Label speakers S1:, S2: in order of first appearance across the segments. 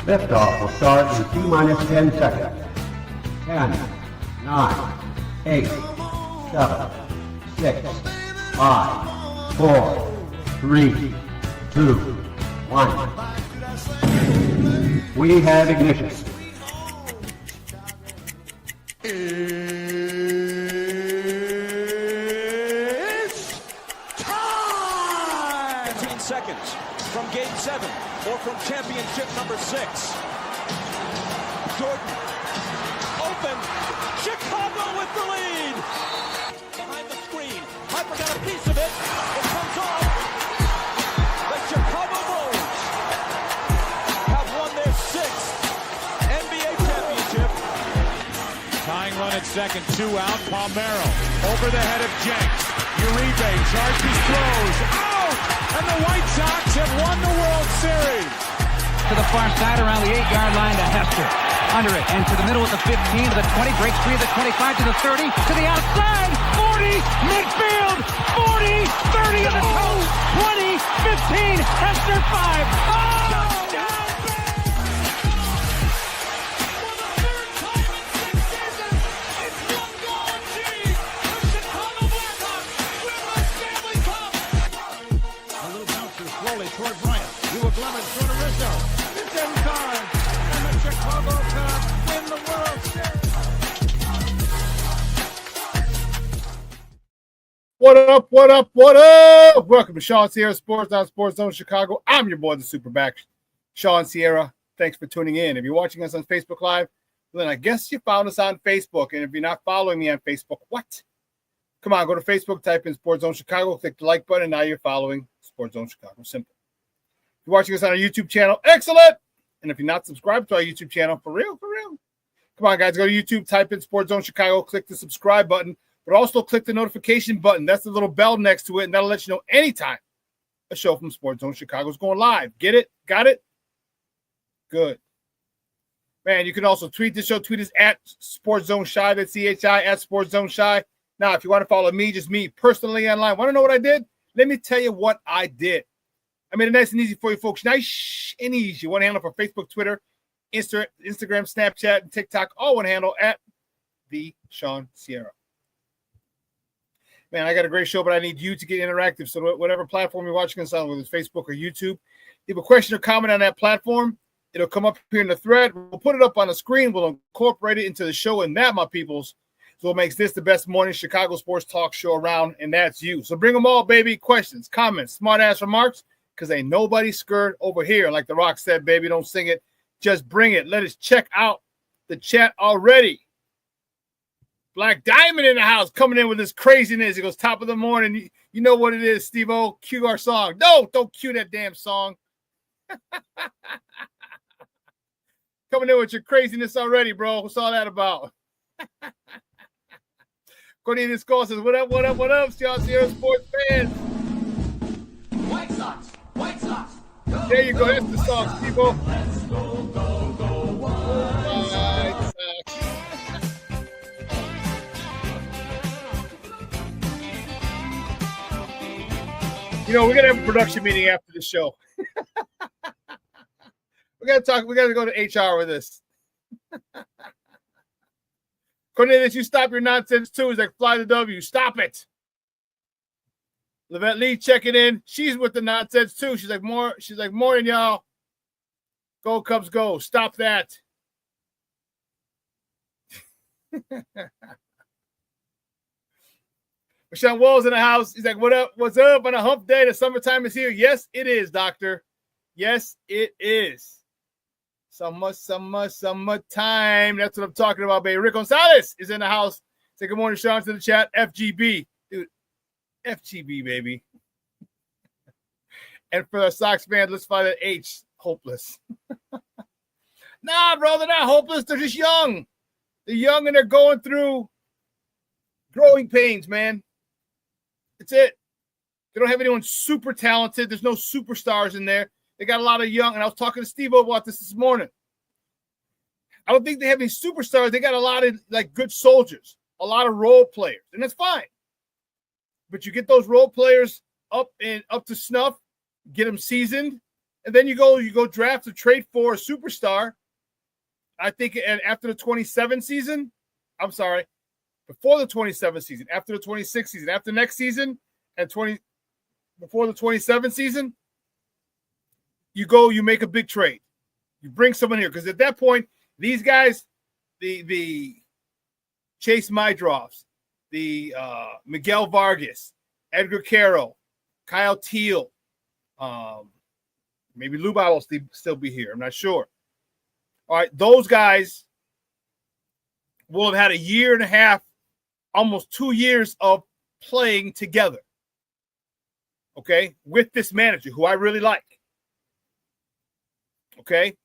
S1: Liftoff will start in T-minus 10 seconds. 10, 9, 8, 7, 6, 5, 4, 3, 2, 1. We have ignition.
S2: It's time! 15 seconds from Game 7 or from championship number 6. Jordan, open, Chicago with the lead! Behind the screen, Piper got a piece of it, it comes off. The Chicago Bulls have won their 6th NBA championship.
S3: Tying run at second, 2 out, Palmero over the head of Jenks. Uribe charges, throws, out! And the White Sox have won the World Series.
S4: To the far side around the 8-yard line to Hester. Under it and to the middle at the 15, to the 20, breaks free of the 25, to the 30, to the outside, 40, midfield, 40, 30 in the toe, 20, 15, Hester 5. Oh!
S5: Toward Bryant. You will Clemens through to Rizzo. It's in time. And the Chicago Cubs win the World Series.
S6: What up, what up, what up? Welcome to ShawnSierraSports on Sports Zone Chicago. I'm your boy, the SuperBack, Shawn Sierra. Thanks for tuning in. If you're watching us on Facebook Live, then I guess you found us on Facebook. And if you're not following me on Facebook, what? Come on, go to Facebook, type in Sports Zone Chicago, click the like button, and now you're following Sports Zone Chicago. Simple. If you're watching us on our YouTube channel, excellent. And if you're not subscribed to our YouTube channel, for real. Come on, guys, go to YouTube, type in Sports Zone Chicago, click the subscribe button, but also click the notification button. That's the little bell next to it, and that'll let you know anytime a show from Sports Zone Chicago is going live. Get it? Got it? Good. Man, you can also tweet this show. Tweet us at Sports Zone Shy. That's CHI at Sports Zone Shy. Now, if you want to follow me, just me personally online, want to know what I did? Let me tell you what I did. I made it nice and easy for you folks. Nice and easy. One handle for Facebook, Twitter, Instagram, Snapchat, and TikTok. All one handle at the Shawn Sierra. Man, I got a great show, but I need you to get interactive. So whatever platform you're watching us on, whether it's Facebook or YouTube, if you have a question or comment on that platform, it'll come up here in the thread. We'll put it up on the screen. We'll incorporate it into the show, and that, my peoples, is what makes this the best morning Chicago sports talk show around, and that's you. So bring them all, baby. Questions, comments, smart-ass remarks, because ain't nobody scared over here. Like The Rock said, baby, don't sing it. Just bring it. Let us check out the chat already. Black Diamond in the house coming in with this craziness. He goes, top of the morning. You know what it is, Steve-O. Cue our song. No, don't cue that damn song. Coming in with your craziness already, bro. What's all that about? Cornelius Cole says, what up, ShawnSierraSports fans?
S5: White Sox. White Sox. Go,
S6: there you go. That's the song, Steve-O.
S5: Let's go,
S6: White Sox. You know, we're going to have a production meeting after the show. We got to go to HR with this. Cornelius, you stop your nonsense too. He's like, fly the W. Stop it. Levette Lee checking in. She's with the nonsense too. She's like, morning, y'all. Go Cubs, go. Stop that. Rashawn Walls in the house. He's like, what up? What's up on a hump day? The summertime is here. Yes, it is, doctor. Yes, it is. Summertime. That's what I'm talking about, baby. Rick Gonzalez is in the house. Say good morning, Shawn, to the chat. FGB. Dude, FGB, baby. And for the Sox fans, let's find an H. Hopeless. Nah, bro, they're not hopeless. They're just young. They're young and they're going through growing pains, man. That's it. They don't have anyone super talented. There's no superstars in there. They got a lot of young, and I was talking to Steve about this morning. I don't think they have any superstars. They got a lot of like good soldiers, a lot of role players, and that's fine. But you get those role players up to snuff, get him seasoned, and then you go draft or trade for a superstar. I think after the 27 season, before the 27 season, after the 26 season, after next season, and before the 27 season, you make a big trade. You bring someone here because at that point, these guys, the Chase Mydroffs, the Miguel Vargas, Edgar Caro, Kyle Teal, maybe Luba will still be here. I'm not sure. All right, those guys will have had a year and a half, almost 2 years of playing together. Okay, with this manager who I really like. Okay,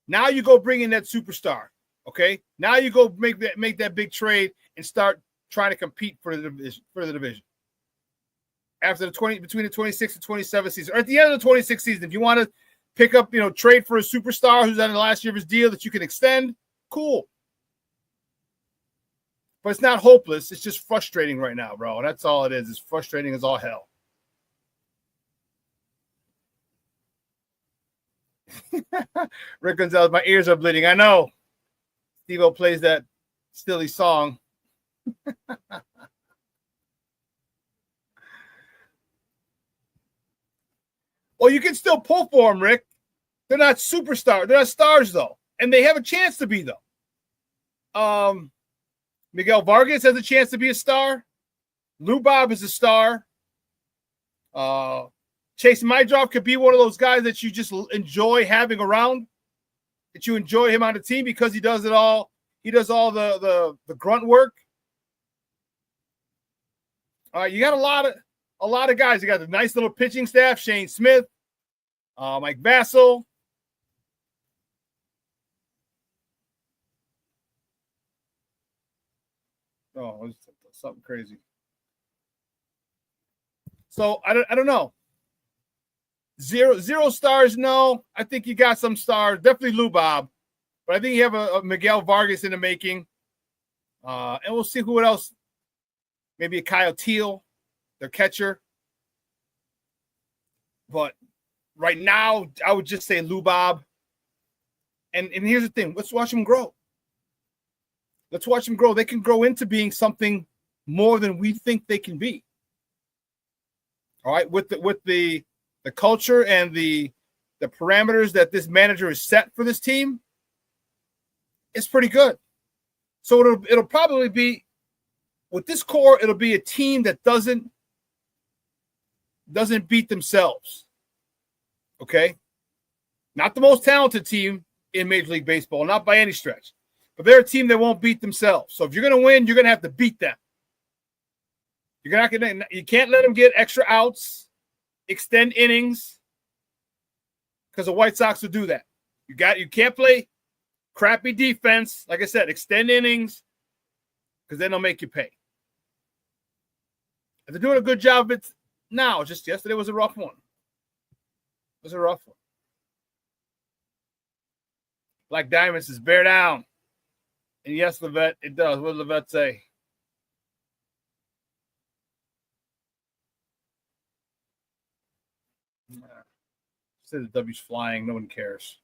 S6: now you go bring in that superstar. Okay, now you go make that big trade and start trying to compete for the division. After between the 26 and 27 season, or at the end of the 26 season, if you want to pick up, trade for a superstar who's on the last year of his deal that you can extend, cool. But it's not hopeless. It's just frustrating right now, bro. And that's all it is. It's frustrating as all hell. Rick Gonzalez, my ears are bleeding. I know. Steve-O plays that silly song. Well, you can still pull for them, Rick. They're not superstars. They're not stars, though. And they have a chance to be, though. Miguel Vargas has a chance to be a star. Lou Bob is a star. Chase Mydroff could be one of those guys that you just enjoy having around, that you enjoy him on the team because he does it all. He does all the grunt work. You got a lot of guys. You got the nice little pitching staff: Shane Smith, Mike Vassell. Oh, it's something crazy. So I don't know. Zero stars, no. I think you got some stars. Definitely Lou Bob. But I think you have a Miguel Vargas in the making. And we'll see who else. Maybe a Kyle Teal, their catcher. But right now, I would just say Lou Bob. And here's the thing. Let's watch them grow. Let's watch them grow. They can grow into being something more than we think they can be. All right, with the culture and the parameters that this manager has set for this team, it's pretty good. So it'll probably be, with this core, it'll be a team that doesn't beat themselves. Okay? Not the most talented team in Major League Baseball, not by any stretch. But they're a team that won't beat themselves. So if you're going to win, you're going to have to beat them. You can't let them get extra outs, extend innings, because the White Sox will do that. You can't play crappy defense. Like I said, extend innings, because then they'll make you pay. If they're doing a good job of it now, just yesterday was a rough one. It was a rough one. Black Diamond says, bear down. And yes, Levette, it does. What did Levette say? Say the W's flying. No one cares.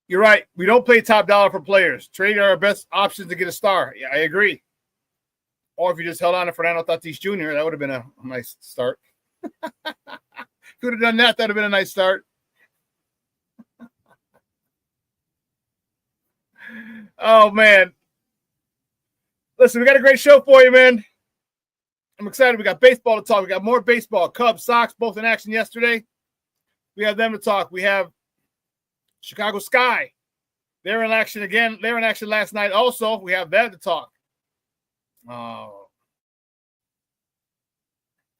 S6: You're right. We don't pay top dollar for players. Trade are our best options to get a star. Yeah, I agree. Or if you just held on to Fernando Tatis Jr., that would have been a nice start. Could have done that. That would have been a nice start. Oh, man. Listen, we got a great show for you, man. I'm excited. We got baseball to talk. We got more baseball. Cubs, Sox, both in action yesterday. We have them to talk. We have Chicago Sky. They're in action again. They're in action last night also. We have that to talk.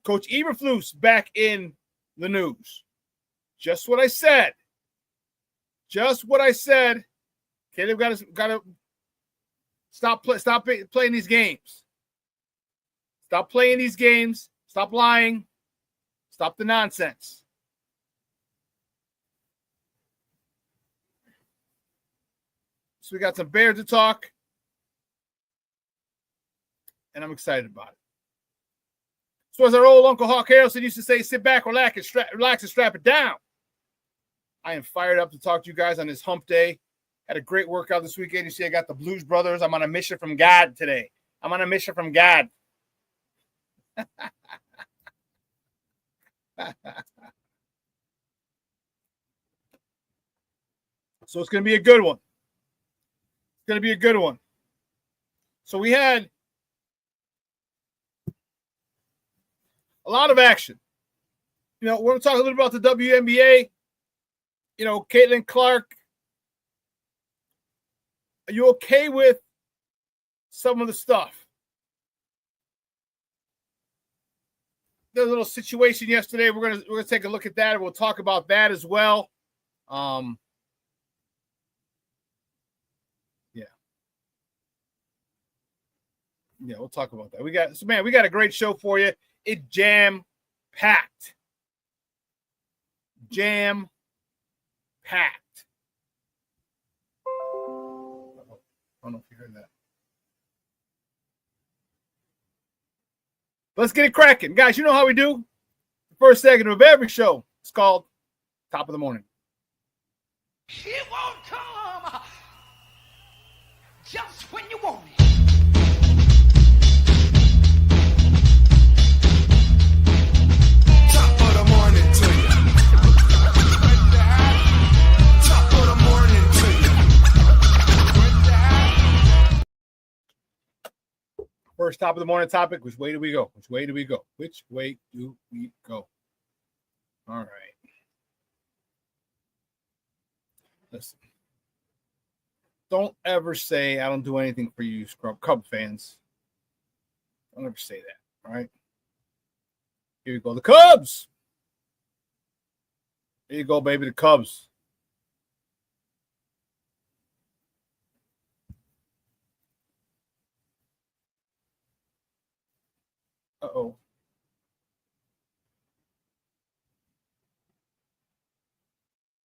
S6: Coach Eberflus back in the news. Just what I said. Just what I said. Okay, they've got to stop playing these games. Stop playing these games. Stop lying. Stop the nonsense. So we got some Bears to talk. And I'm excited about it. So as our old Uncle Hawk Harrelson used to say, sit back, relax, and strap it down. I am fired up to talk to you guys on this hump day. Had a great workout this weekend. You see, I got the Blues Brothers. I'm on a mission from God today. I'm on a mission from God. So it's going to be a good one. It's going to be a good one. So we had a lot of action. You know, we're going to talk a little about the WNBA. You know, Caitlin Clark. Are you okay with some of the stuff? There's a little situation yesterday. We're gonna take a look at that, and we'll talk about that as well. Yeah, we'll talk about that. We got a great show for you. It's jam-packed. Jam-packed. I don't know if you heard that. Let's get it cracking. Guys, you know how we do. The first segment of every show is called Top of the Morning.
S7: He won't come just when you want it.
S8: Top of the morning to you. Top of the morning to you.
S6: First top of the morning topic, which way do we go? Which way do we go? Which way do we go? All right. Listen. Don't ever say I don't do anything for you, Cub fans. Don't ever say that. All right. Here you go. The Cubs. Here you go, baby. The Cubs. Uh-oh.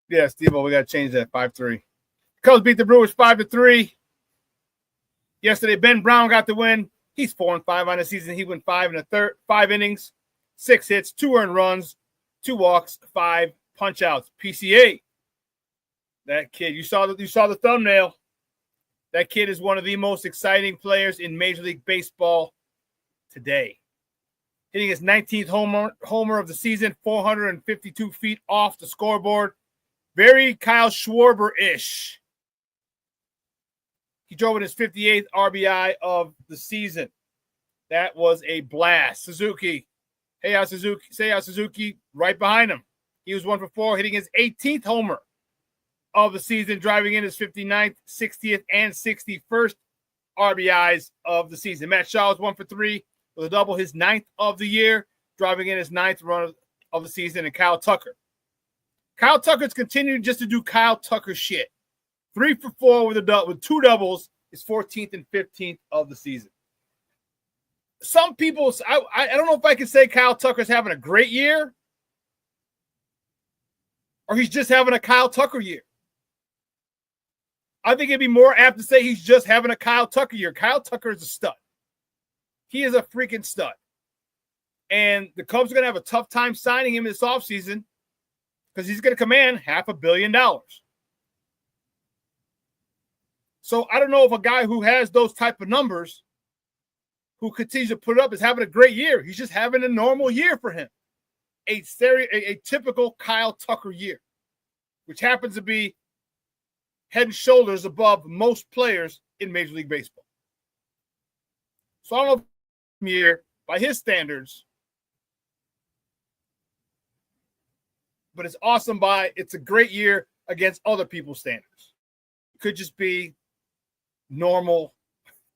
S6: Yeah, Steve-O, we got to change that. 5-3. Cubs beat the Brewers 5-3. Yesterday, Ben Brown got the win. He's 4-5 on the season. He went 5 innings, 6 hits, 2 earned runs, 2 walks, 5 punch-outs. PCA. That kid, you saw the thumbnail. That kid is one of the most exciting players in Major League Baseball today. Hitting his 19th homer of the season, 452 feet off the scoreboard. Very Kyle Schwarber-ish. He drove in his 58th RBI of the season. That was a blast. Suzuki. Hey, Suzuki, right behind him. He was 1 for 4, hitting his 18th homer of the season, driving in his 59th, 60th, and 61st RBIs of the season. Matt Shaw was 1 for 3 with a double, his 9th of the year, driving in his 9th run of the season. And Kyle Tucker's continuing just to do Kyle Tucker shit. 3 for 4 with 2 doubles, his 14th and 15th of the season. Some people, I don't know if I can say Kyle Tucker's having a great year or he's just having a Kyle Tucker year. I think it'd be more apt to say he's just having a Kyle Tucker year. Kyle Tucker is a stud. He is a freaking stud. And the Cubs are going to have a tough time signing him this offseason because he's going to command $500 million. So I don't know if a guy who has those type of numbers, who continues to put it up, is having a great year. He's just having a normal year for him. A typical Kyle Tucker year, which happens to be head and shoulders above most players in Major League Baseball. So I don't know if year by his standards, but it's awesome it's a great year against other people's standards. It could just be normal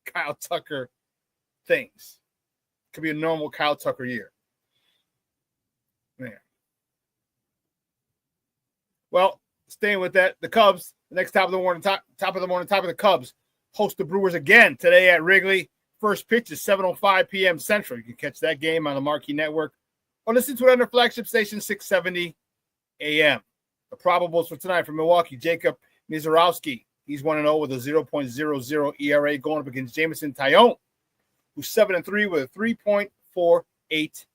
S6: Kyle Tucker things. It could be a normal Kyle Tucker year. Man. Well, staying with that, the Cubs, the next top of the morning, the Cubs host the Brewers again today at Wrigley. First pitch is 7:05 p.m. Central. You can catch that game on the Marquee Network or listen to it on their flagship station, 670 a.m. The probables for tonight from Milwaukee, Jacob Mizorowski He's 1-0 with a 0.00 ERA going up against Jameson Taillon, who's 7-3 with a 3.48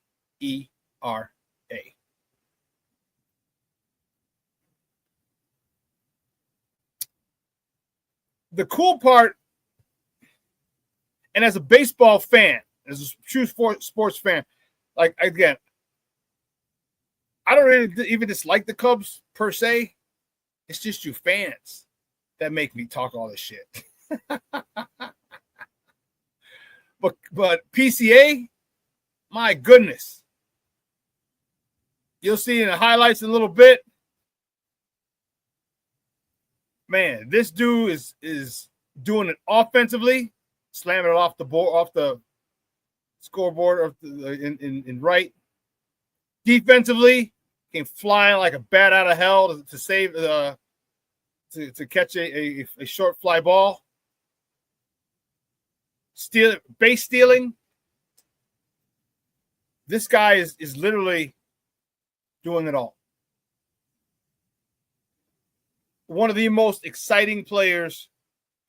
S6: ERA. The cool part, and as a baseball fan, as a true sports fan, like, again, I don't really even dislike the Cubs per se. It's just you fans that make me talk all this shit. but PCA, my goodness. You'll see in the highlights in a little bit. Man, this dude is doing it offensively, slamming it off the board, off the scoreboard in right. Defensively, came flying like a bat out of hell to save to catch a short fly ball. Base stealing. This guy is literally doing it all. One of the most exciting players,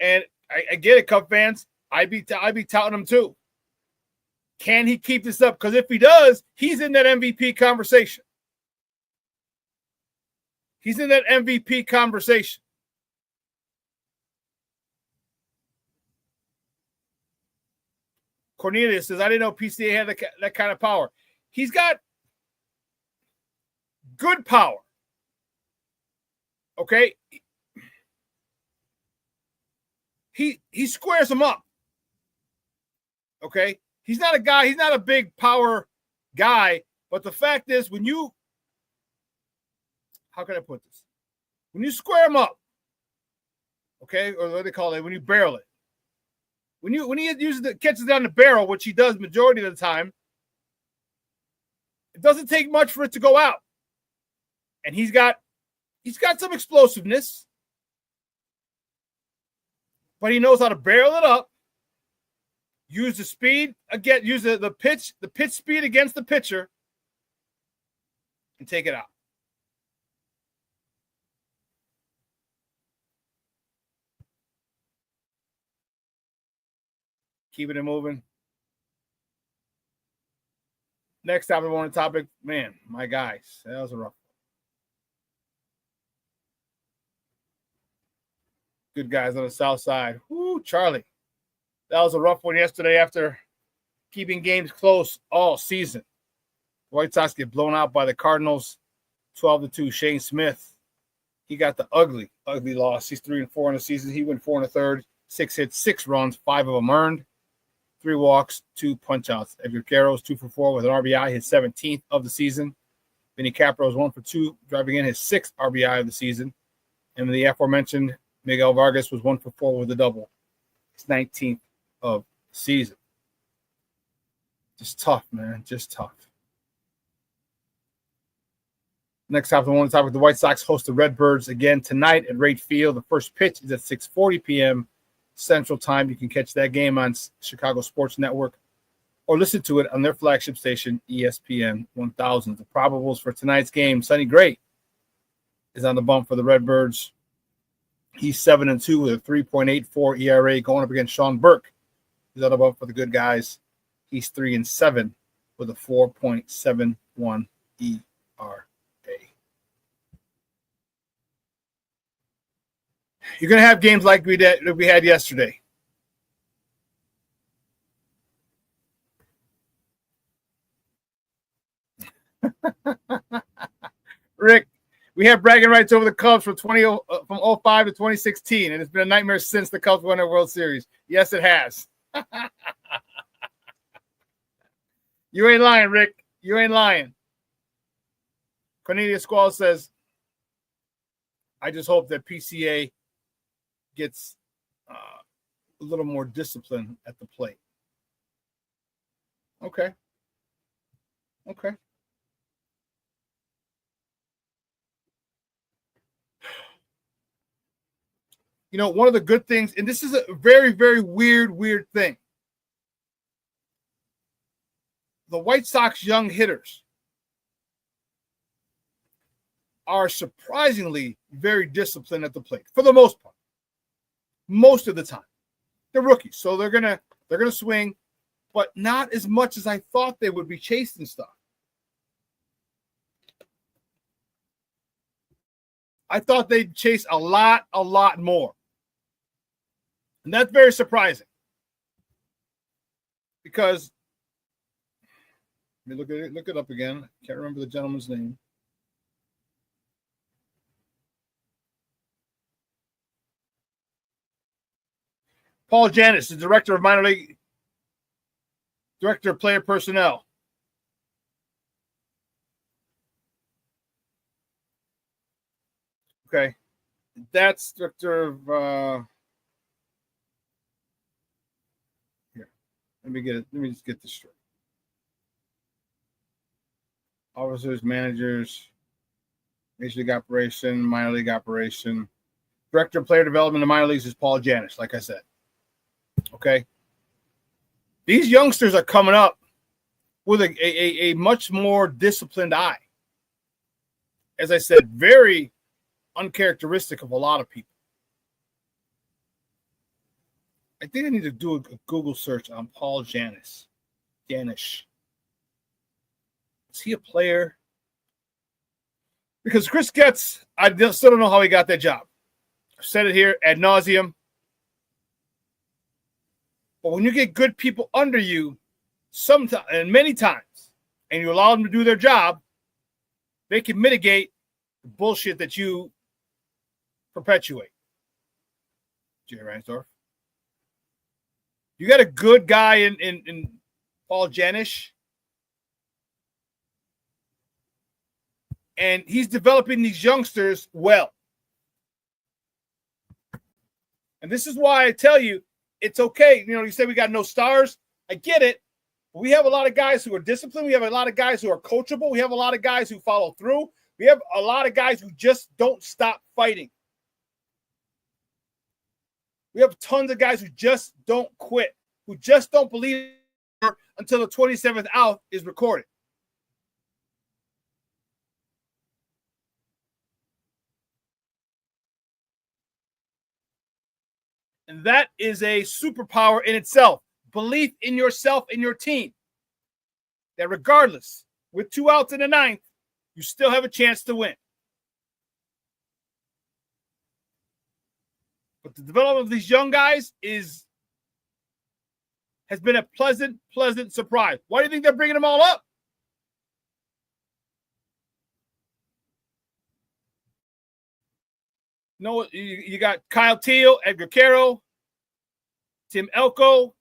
S6: and I get it, Cub fans. I'd be touting him too. Can he keep this up? Because if he does, he's in that MVP conversation. He's in that MVP conversation. Cornelius says, I didn't know PCA had that kind of power. He's got good power. Okay? He squares them up. Okay? He's not a big power guy, but the fact is, how can I put this? When you square him up, okay, or what do they call it, when you barrel it, when he catches it down the barrel, which he does majority of the time, it doesn't take much for it to go out. And he's got some explosiveness, but he knows how to barrel it up, use the speed, again, use the pitch speed against the pitcher, and take it out. Keeping it moving. Next topic, on the topic, man, my guys, that was a rough one. Good guys on the south side. Woo, Charlie. That was a rough one yesterday after keeping games close all season. White Sox get blown out by the Cardinals, 12-2. Shane Smith, he got the ugly loss. He's 3-4 in the season. He went 4 1/3, 6 hits, 6 runs, 5 of them earned, 3 walks, 2 punch-outs. Edgar Carroll's 2 for 4 with an RBI, his 17th of the season. Vinny Capro's 1 for 2, driving in his 6th RBI of the season. And the aforementioned Miguel Vargas was 1 for 4 with a double, his 19th of the season. Just tough, man. Just tough. Next topic, the White Sox host the Redbirds again tonight at Wright Field. The first pitch is at 6:40 p.m. Central Time. You can catch that game on Chicago Sports Network or listen to it on their flagship station, ESPN 1000. The probables for tonight's game, Sonny Gray is on the bump for the Redbirds. He's 7-2 with a 3.84 ERA going up against Sean Burke. He's on the bump for the good guys. He's 3-7 with a 4.71 ERA. You're going to have games like we had yesterday. Rick, we have bragging rights over the Cubs from 05 to 2016, and it's been a nightmare since the Cubs won a World Series. Yes, it has. You ain't lying, Rick. You ain't lying. Cornelius Squall says, I just hope that PCA gets a little more discipline at the plate. Okay. You know, one of the good things, and this is a very, very weird thing. The White Sox young hitters are surprisingly very disciplined at the plate, for the most part. most of the time. They're rookies, so they're gonna swing, but not as much as I thought they would be chasing stuff. I thought they'd chase a lot more. And that's very surprising. Because let me look it up again. I can't remember the gentleman's name. Paul Janis, the director of director of player personnel. Okay. That's director of here. Let me just get this straight. Officers, managers, Major League Operation, Minor League Operation. Director of Player Development in the minor leagues is Paul Janis, like I said. Okay. These youngsters are coming up with a much more disciplined eye. As I said, very uncharacteristic of a lot of people. I think I need to do a Google search on Paul Janis. Is he a player? Because Chris Getz, I still don't know how he got that job. I've said it here ad nauseum. But when you get good people under you, sometimes and many times, and you allow them to do their job, they can mitigate the bullshit that you perpetuate. Jerry Reinsdorf. You got a good guy in Paul Janis, and he's developing these youngsters well. And this is why I tell you, it's okay. You know, you say we got no stars. I get it. But we have a lot of guys who are disciplined. We have a lot of guys who are coachable. We have a lot of guys who follow through. We have a lot of guys who just don't stop fighting. We have tons of guys who just don't quit, who just don't believe until the 27th out is recorded. And that is a superpower in itself. Belief in yourself and your team. That regardless, with 2 outs in the 9th, you still have a chance to win. But the development of these young guys has been a pleasant surprise. Why do you think they're bringing them all up? No, you got Kyle Teal, Edgar Caro, Tim Elko,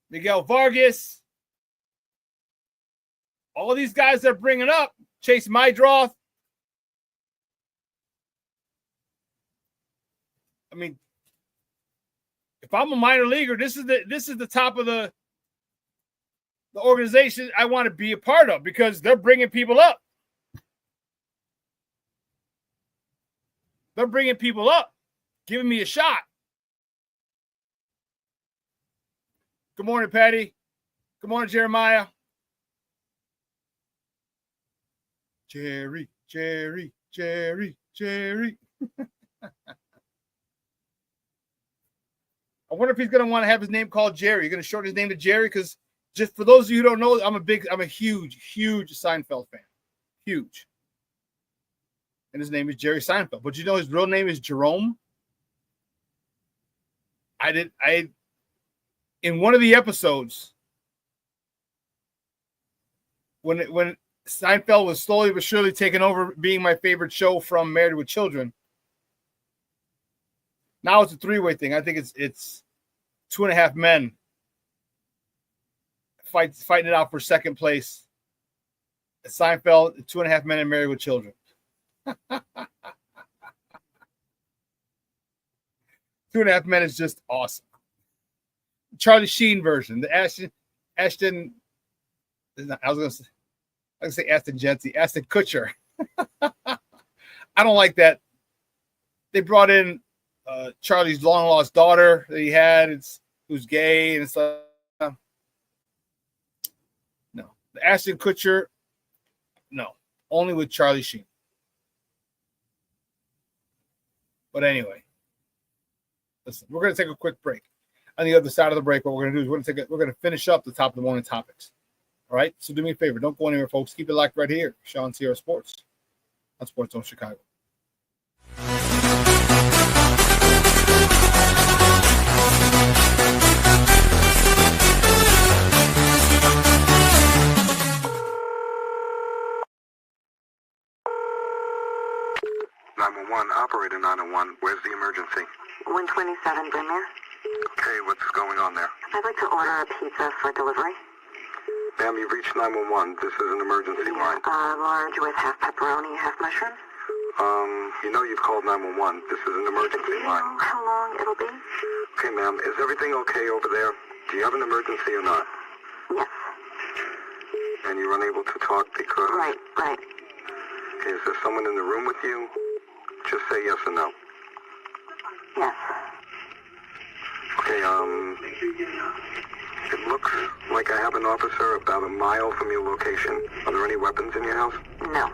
S6: Miguel Vargas. All these guys they're bringing up, Chase Mydroth. I mean, if I'm a minor leaguer, this is the top of the organization I want to be a part of because they're bringing people up. They're bringing people up, giving me a shot. Good morning, Patty. Good morning, Jeremiah. Jerry. I wonder if he's going to want to have his name called Jerry. You're going to shorten his name to Jerry? Because just for those of you who don't know, I'm a huge Seinfeld fan. Huge. And his name is Jerry Seinfeld. But you know his real name is Jerome? In one of the episodes, when Seinfeld was slowly but surely taking over being my favorite show from Married with Children, now it's a three-way thing. I think it's 2.5 men fighting it out for second place. At Seinfeld, 2.5 men and Married with Children. 2.5 Men is just awesome. Charlie Sheen version, the Ashton. I was going to say Ashton Kutcher. I don't like that. They brought in Charlie's long lost daughter that he had, who's gay, and it's like no. The Ashton Kutcher, no, only with Charlie Sheen. But anyway, listen, we're going to take a quick break. On the other side of the break, what we're going to do is we're going to finish up the top of the morning topics. All right? So do me a favor. Don't go anywhere, folks. Keep it locked right here. Shawn Sierra Sports on Sports Zone Chicago.
S9: 911, operator 901. Where's the emergency?
S10: 127 Brymere.
S9: Okay, what's going on there?
S10: I'd like to order a pizza for delivery.
S9: Ma'am, you've reached 911. This is an emergency line.
S10: Large with half pepperoni, half mushroom.
S9: You know you've called 911. This is an emergency
S10: Do you
S9: line.
S10: know how long it'll be?
S9: Okay, ma'am, is everything okay over there? Do you have an emergency or not?
S10: Yes.
S9: And you're unable to talk because...
S10: Right.
S9: Is there someone in the room with you? Just say yes or no.
S10: Yes.
S9: Okay, it looks like I have an officer about a mile from your location. Are there any weapons in your house?
S10: No.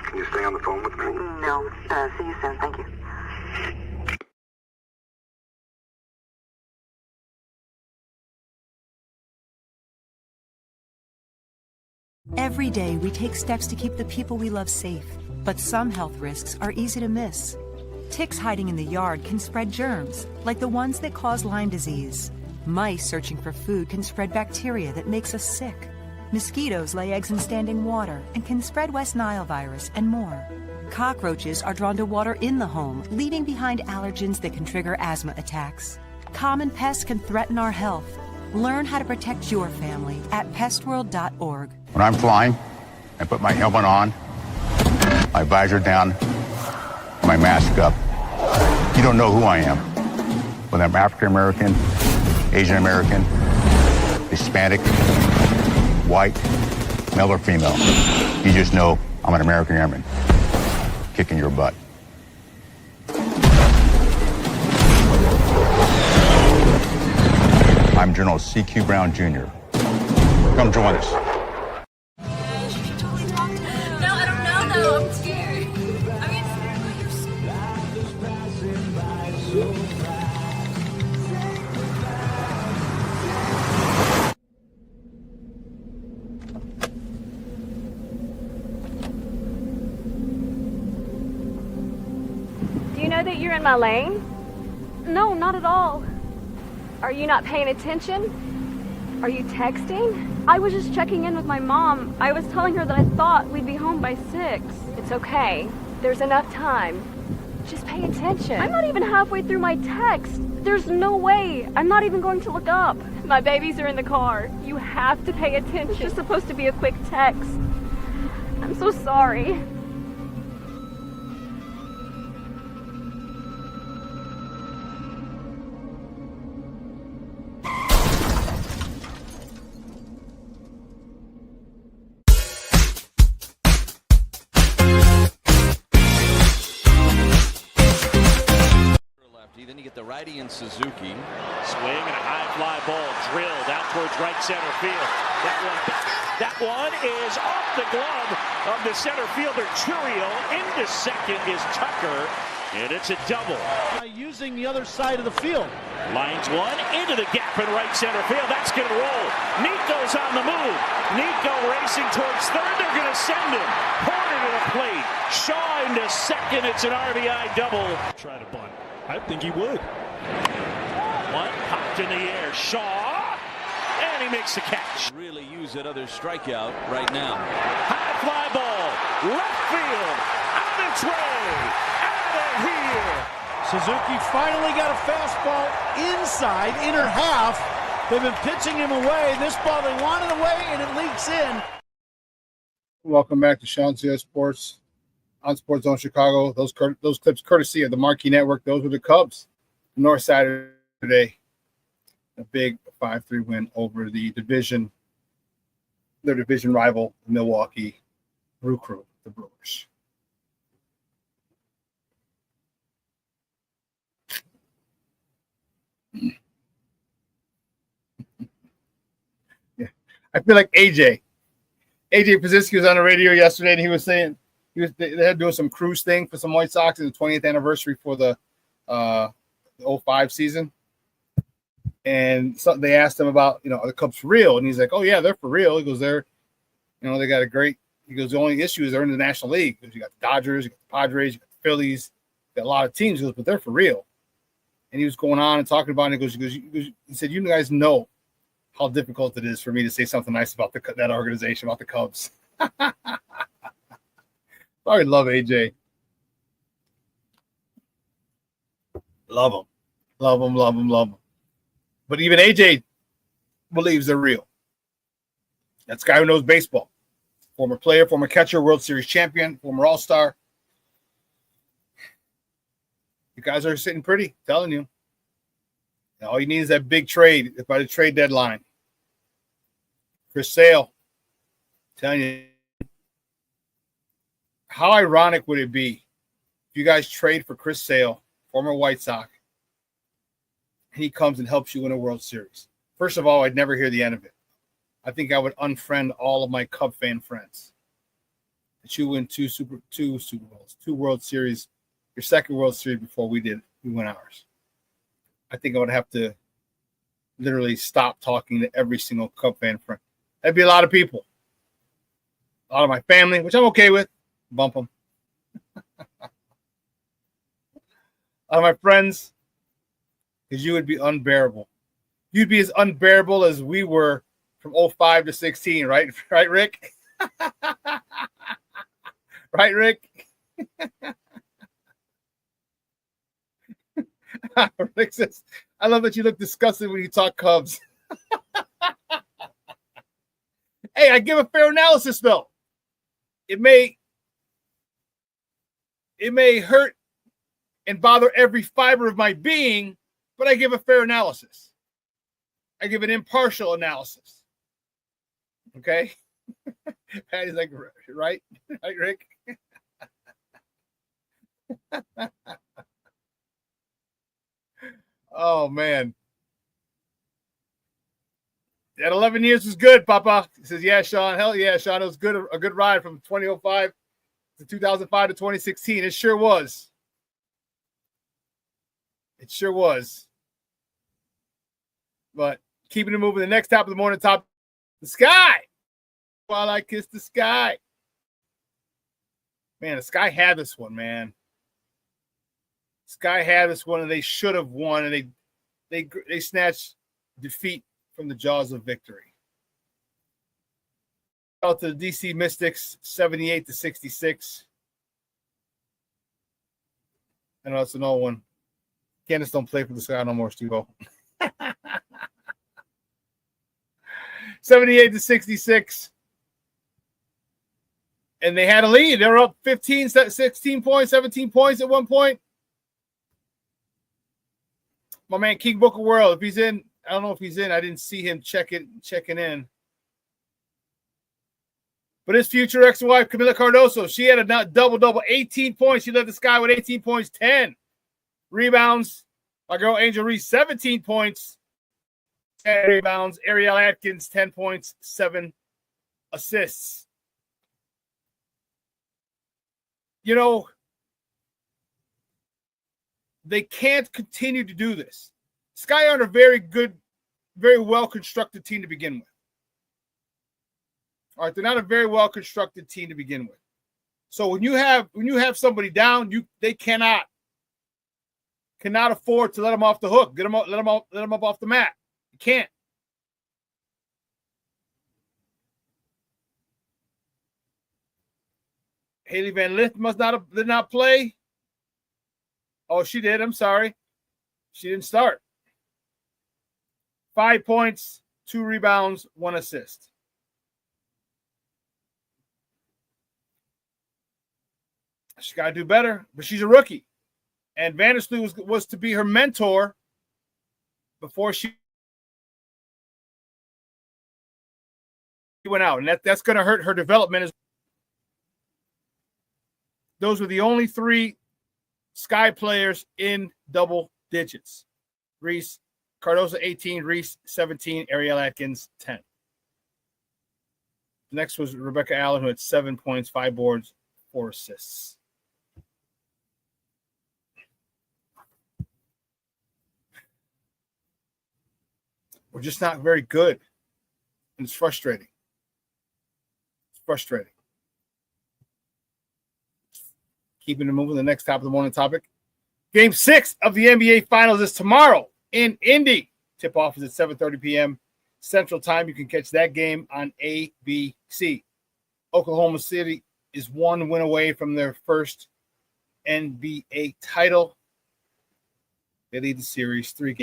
S9: Can you stay on the phone with me?
S10: No. See you soon. Thank you.
S11: Every day, we take steps to keep the people we love safe, but some health risks are easy to miss. Ticks hiding in the yard can spread germs, like the ones that cause Lyme disease. Mice searching for food can spread bacteria that makes us sick. Mosquitoes lay eggs in standing water and can spread West Nile virus and more. Cockroaches are drawn to water in the home, leaving behind allergens that can trigger asthma attacks. Common pests can threaten our health. Learn how to protect your family at pestworld.org.
S12: When I'm flying, I put my helmet on, my visor down, my mask up. You don't know who I am. Whether I'm African American, Asian American, Hispanic, white, male or female. You just know I'm an American airman kicking your butt. I'm General C.Q. Brown Jr. Come join us.
S13: Do you know that you're in my lane? No, not at all. Are you not paying attention? Are you texting? I was just checking in with my mom. I was telling her that I thought we'd be home by 6. It's okay. There's enough time. Just pay attention. I'm not even halfway through my text. There's no way. I'm not even going to look up. My babies are in the car. You have to pay attention. It's just supposed to be a quick text. I'm so sorry.
S14: Then you get the righty and Suzuki.
S3: Swing and a high fly ball drilled out towards right center field. That one is off the glove of the center fielder Churio. Into second is Tucker, and it's a double.
S5: Using the other side of the field.
S3: Lines one into the gap in right center field. That's going to roll. Nico's on the move. Nico racing towards third. They're going to send him. Porter to the plate. Shaw into second. It's an RBI double. Try to bunt. I think he would. One popped in the air. Shaw. And he makes the catch.
S14: Really use that other strikeout right now.
S3: High fly ball. Left field. On its way. Out of here.
S5: Suzuki finally got a fastball inside, inner half. They've been pitching him away. This ball, they want it away, and it leaks in.
S6: Welcome back to ShawnSierraSports on Sports Zone Chicago. Those clips courtesy of the Marquee Network. Those were the Cubs. North side today. A big 5-3 win over their division rival, the Milwaukee Brew Crew, the Brewers. Yeah. I feel like AJ Pazitsky was on the radio yesterday, and he was saying they had doing some cruise thing for some White Sox in the 20th anniversary for the the 05 season. And so they asked him about, are the Cubs for real? And he's like, oh, yeah, they're for real. He goes, they got a great – he goes, the only issue is they're in the National League. Because you got the Dodgers, you got the Padres, you got the Phillies, you got a lot of teams. He goes, but they're for real. And he was going on and talking about it. He said, you guys know how difficult it is for me to say something nice about that organization, about the Cubs. I love AJ. Love him. Love him, love him, love him. But even AJ believes they're real. That's a guy who knows baseball. Former player, former catcher, World Series champion, former All-Star. You guys are sitting pretty, telling you. All you need is that big trade by the trade deadline. Chris Sale, telling you. How ironic would it be if you guys trade for Chris Sale, former White Sox, and he comes and helps you win a World Series? First of all, I'd never hear the end of it. I think I would unfriend all of my Cub fan friends. That you win two Super Bowls, 2 World Series, your second World Series before we win ours. I think I would have to literally stop talking to every single Cub fan friend. That'd be a lot of people. A lot of my family, which I'm okay with. Bump them. A lot of my friends, because you would be unbearable. You'd be as unbearable as we were from 05 to 16, right? Right, Rick? Right, Rick? Rick says, I love that you look disgusted when you talk Cubs. Hey, I give a fair analysis, though. It may hurt and bother every fiber of my being, but I give a fair analysis. I give an impartial analysis. Okay? Patty's like, right? Right, Rick? Oh, man. That 11 years was good, Papa. He says, yeah, Shawn. Hell yeah, Shawn. It was good. A good ride from 2005 to 2005 to 2016. It sure was. It sure was. But keeping it moving. The next top of the morning, top the sky. While I kiss the sky. Man, the Sky had this one, man. Sky had this one, and they should have won, and they snatched defeat from the jaws of victory. Out to the DC Mystics, 78-66. I know that's another one. Candace don't play for the Sky no more, Steve-O. 78-66. And they had a lead. They were up 15, 16 points, 17 points at one point. My man, King Book of World, if he's in, I don't know if he's in. I didn't see him checking in. But his future ex-wife, Camila Cardoso, she had a double-double, 18 points. She led the Sky with 18 points, 10 rebounds. My girl, Angel Reese, 17 points, 10 rebounds. Ariel Atkins, 10 points, 7 assists. You know, they can't continue to do this. Sky aren't a very good, very well-constructed team to begin with. All right, they're not a very well-constructed team to begin with. So when you have somebody down, they cannot afford to let them off the hook. Let them up off the mat. You can't. Haley Van Lith did not play. Oh, she did. I'm sorry. She didn't start. 5 points, 2 rebounds, 1 assist. She's got to do better, but she's a rookie. And Vandersloot was to be her mentor before she went out. And that's going to hurt her development. Those were the only 3 Sky players in double digits. Reese, Cardoso 18, Reese 17, Ariel Atkins 10. Next was Rebecca Allen, who had 7 points, 5 boards, 4 assists. we're just not very good. And it's frustrating. It's frustrating. Keeping it moving to the next top of the morning topic. Game 6 of the NBA Finals is tomorrow in Indy. Tip-off is at 7:30 p.m. Central Time. You can catch that game on ABC. Oklahoma City is 1 win away from their first NBA title. They lead the series 3-2.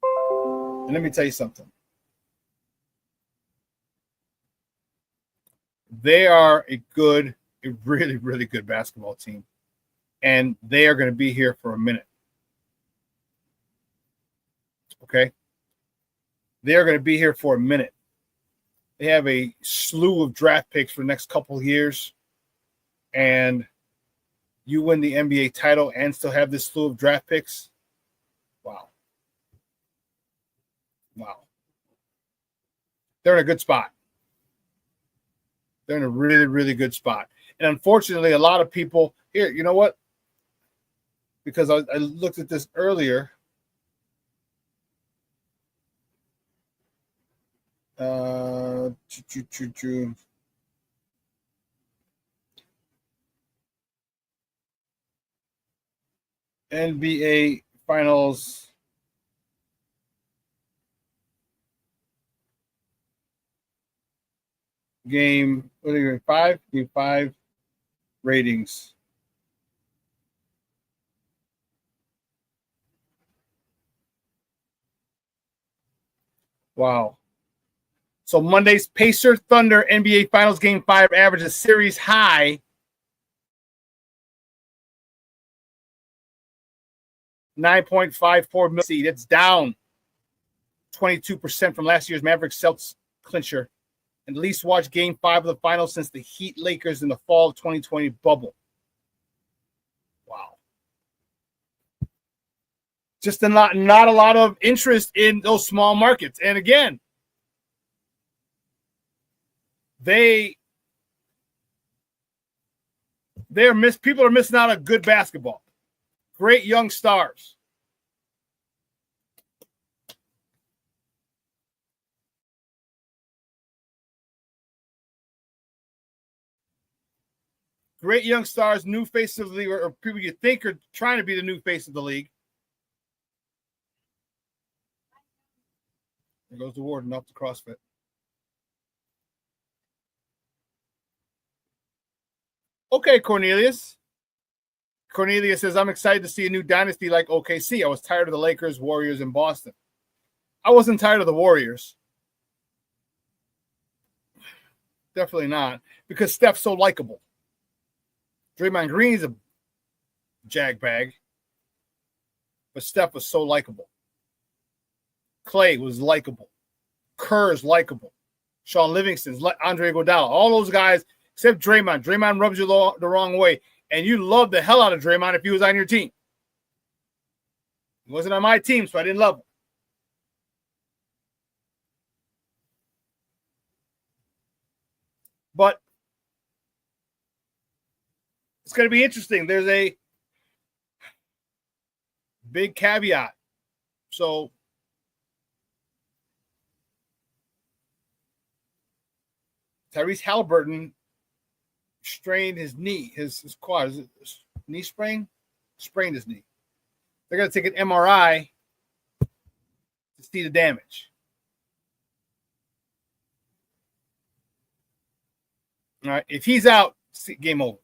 S6: And let me tell you something. They are a really, really good basketball team. And they are going to be here for a minute. Okay? They are going to be here for a minute. They have a slew of draft picks for the next couple of years. And you win the NBA title and still have this slew of draft picks. Wow. Wow. They're in a good spot. They're in a really, really good spot. And unfortunately, a lot of people here, you know what? Because I looked at this earlier. NBA Finals Game 5? Game 5 ratings. Wow. So Monday's Pacer Thunder NBA Finals Game 5 average a series high 9.54 million seed. It's down 22% from last year's Mavericks Celtics clincher. And least watched Game 5 of the finals since the Heat Lakers in the fall of 2020 bubble. Wow. Just not a lot of interest in those small markets. And again, people are missing out on good basketball. Great young stars. Great young stars, new face of the league, or people you think are trying to be the new face of the league. There goes the warden up to CrossFit. Okay, Cornelius. Cornelius says, I'm excited to see a new dynasty like OKC. I was tired of the Lakers, Warriors, and Boston. I wasn't tired of the Warriors. Definitely not. Because Steph's so likable. Draymond Green's a jagbag. But Steph was so likable. Clay was likable. Kerr's likable. Sean Livingston's, Andre Iguodala. All those guys, except Draymond. Draymond rubs you the wrong way. And you love the hell out of Draymond if he was on your team. He wasn't on my team, so I didn't love him. But it's going to be interesting. There's a big caveat. So Tyrese Halliburton strained his knee, his quad. Is it knee sprain? Sprained his knee. They're going to take an MRI to see the damage. All right. If he's out, game over.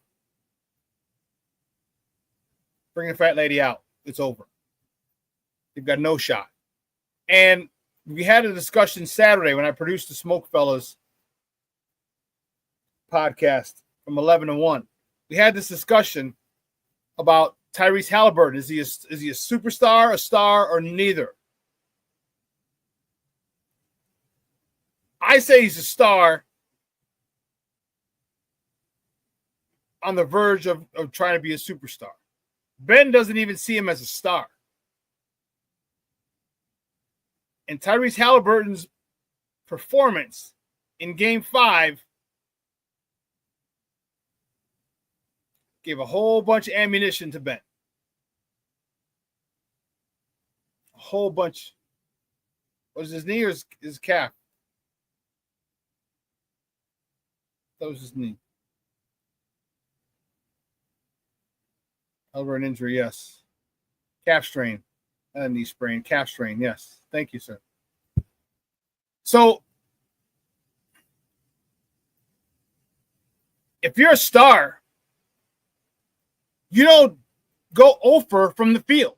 S6: Bring the fat lady out. It's over. They've got no shot. And we had a discussion Saturday when I produced the Smoke Fellas podcast from 11 to 1. We had this discussion about Tyrese Halliburton. Is he a superstar, a star, or neither? I say he's a star on the verge of trying to be a superstar. Ben doesn't even see him as a star. And Tyrese Halliburton's performance in Game 5 gave a whole bunch of ammunition to Ben. A whole bunch Was his knee or his calf? That was his knee. Over an injury, yes. Calf strain. Knee sprain. Calf strain, yes. Thank you, sir. So, if you're a star, you don't go over from the field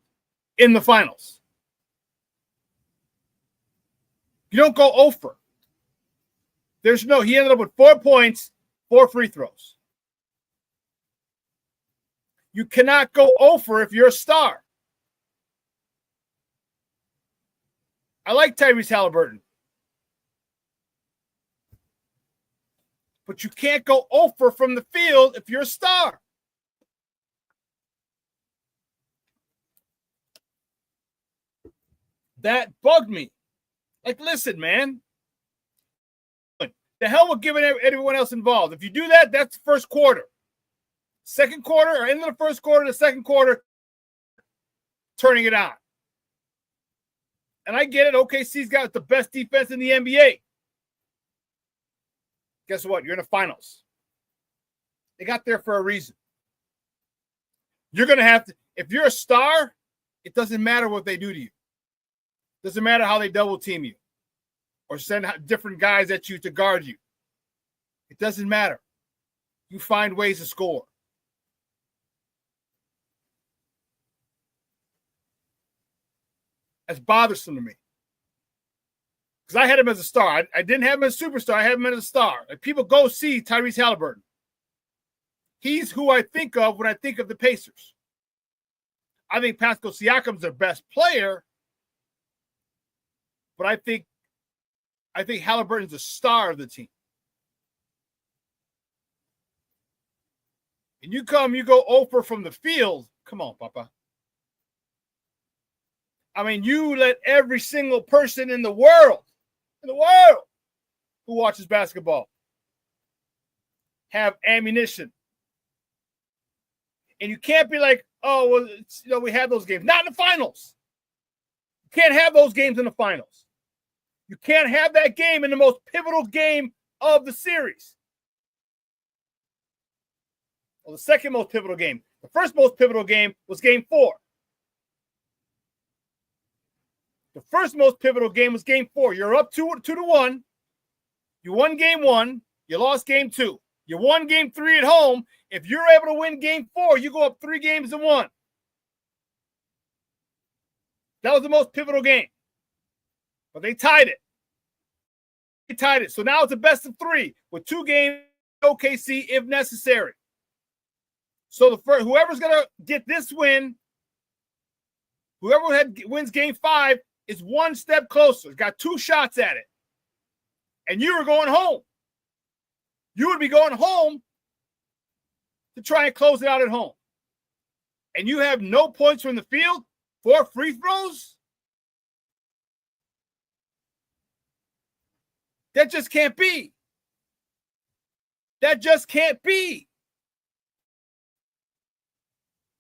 S6: in the finals. You don't go over. He ended up with 4 points, 4 free throws. You cannot go over if you're a star. I like Tyrese Halliburton. But you can't go over from the field if you're a star. That bugged me. Like, listen, man. The hell with giving everyone else involved. If you do that, that's the first quarter. Second quarter or into the first quarter, the second quarter, turning it on. And I get it. OKC's got the best defense in the NBA. Guess what? You're in the finals. They got there for a reason. You're going to have to, if you're a star, it doesn't matter what they do to you. Doesn't matter how they double team you or send different guys at you to guard you. It doesn't matter. You find ways to score. That's bothersome to me. Because I had him as a star. I didn't have him as a superstar. I had him as a star. Like, people go see Tyrese Halliburton. He's who I think of when I think of the Pacers. I think Pascal Siakam's their best player, but I think Halliburton's the star of the team. And you go over from the field. Come on, Papa. I mean, you let every single person in the world who watches basketball have ammunition. And you can't be like, oh, well, we had those games. Not in the finals. You can't have those games in the finals. You can't have that game in the most pivotal game of the series. Well, the second most pivotal game. The first most pivotal game was game 4. The first most pivotal game was game 4. You're up 2-1. You won game 1. You lost game 2. You won game 3 at home. If you're able to win game 4, you go up 3 games to 1. That was the most pivotal game. But they tied it. So now it's a best of 3 with 2 games OKC if necessary. So whoever's going to get this win, whoever wins game 5 is 1 step closer. Got 2 shots at it. And you were going home. You would be going home to try and close it out at home. And you have no points from the field, 4 free throws? That just can't be. That just can't be.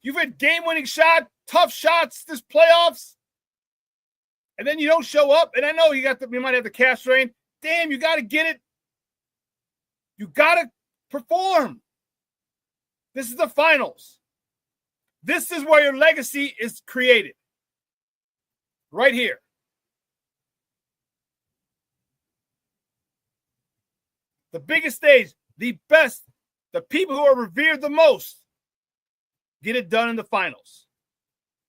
S6: You've had game-winning shot, tough shots this playoffs, and then you don't show up. And I know you might have the calf strain. Damn, you got to get it. You got to perform. This is the finals. This is where your legacy is created. Right here. The biggest stage, the best, the people who are revered the most get it done in the finals.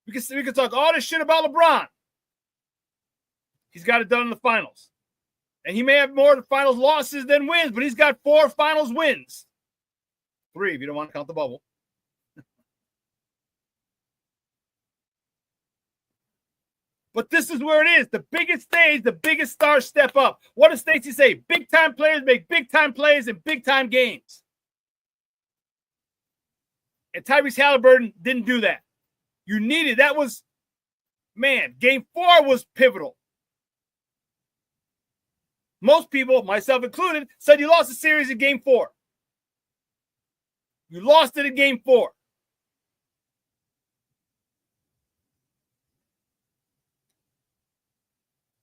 S6: We can talk all this shit about LeBron. He's got it done in the finals. And he may have more finals losses than wins, but he's got 4 finals wins. 3 if you don't want to count the bubble. But this is where it is. The biggest stage, the biggest stars step up. What does Stacey say? Big-time players make big-time plays in big-time games. And Tyrese Halliburton didn't do that. You needed, that was, man, game 4 was pivotal. Most people, myself included, said you lost the series in game 4. You lost it in game 4.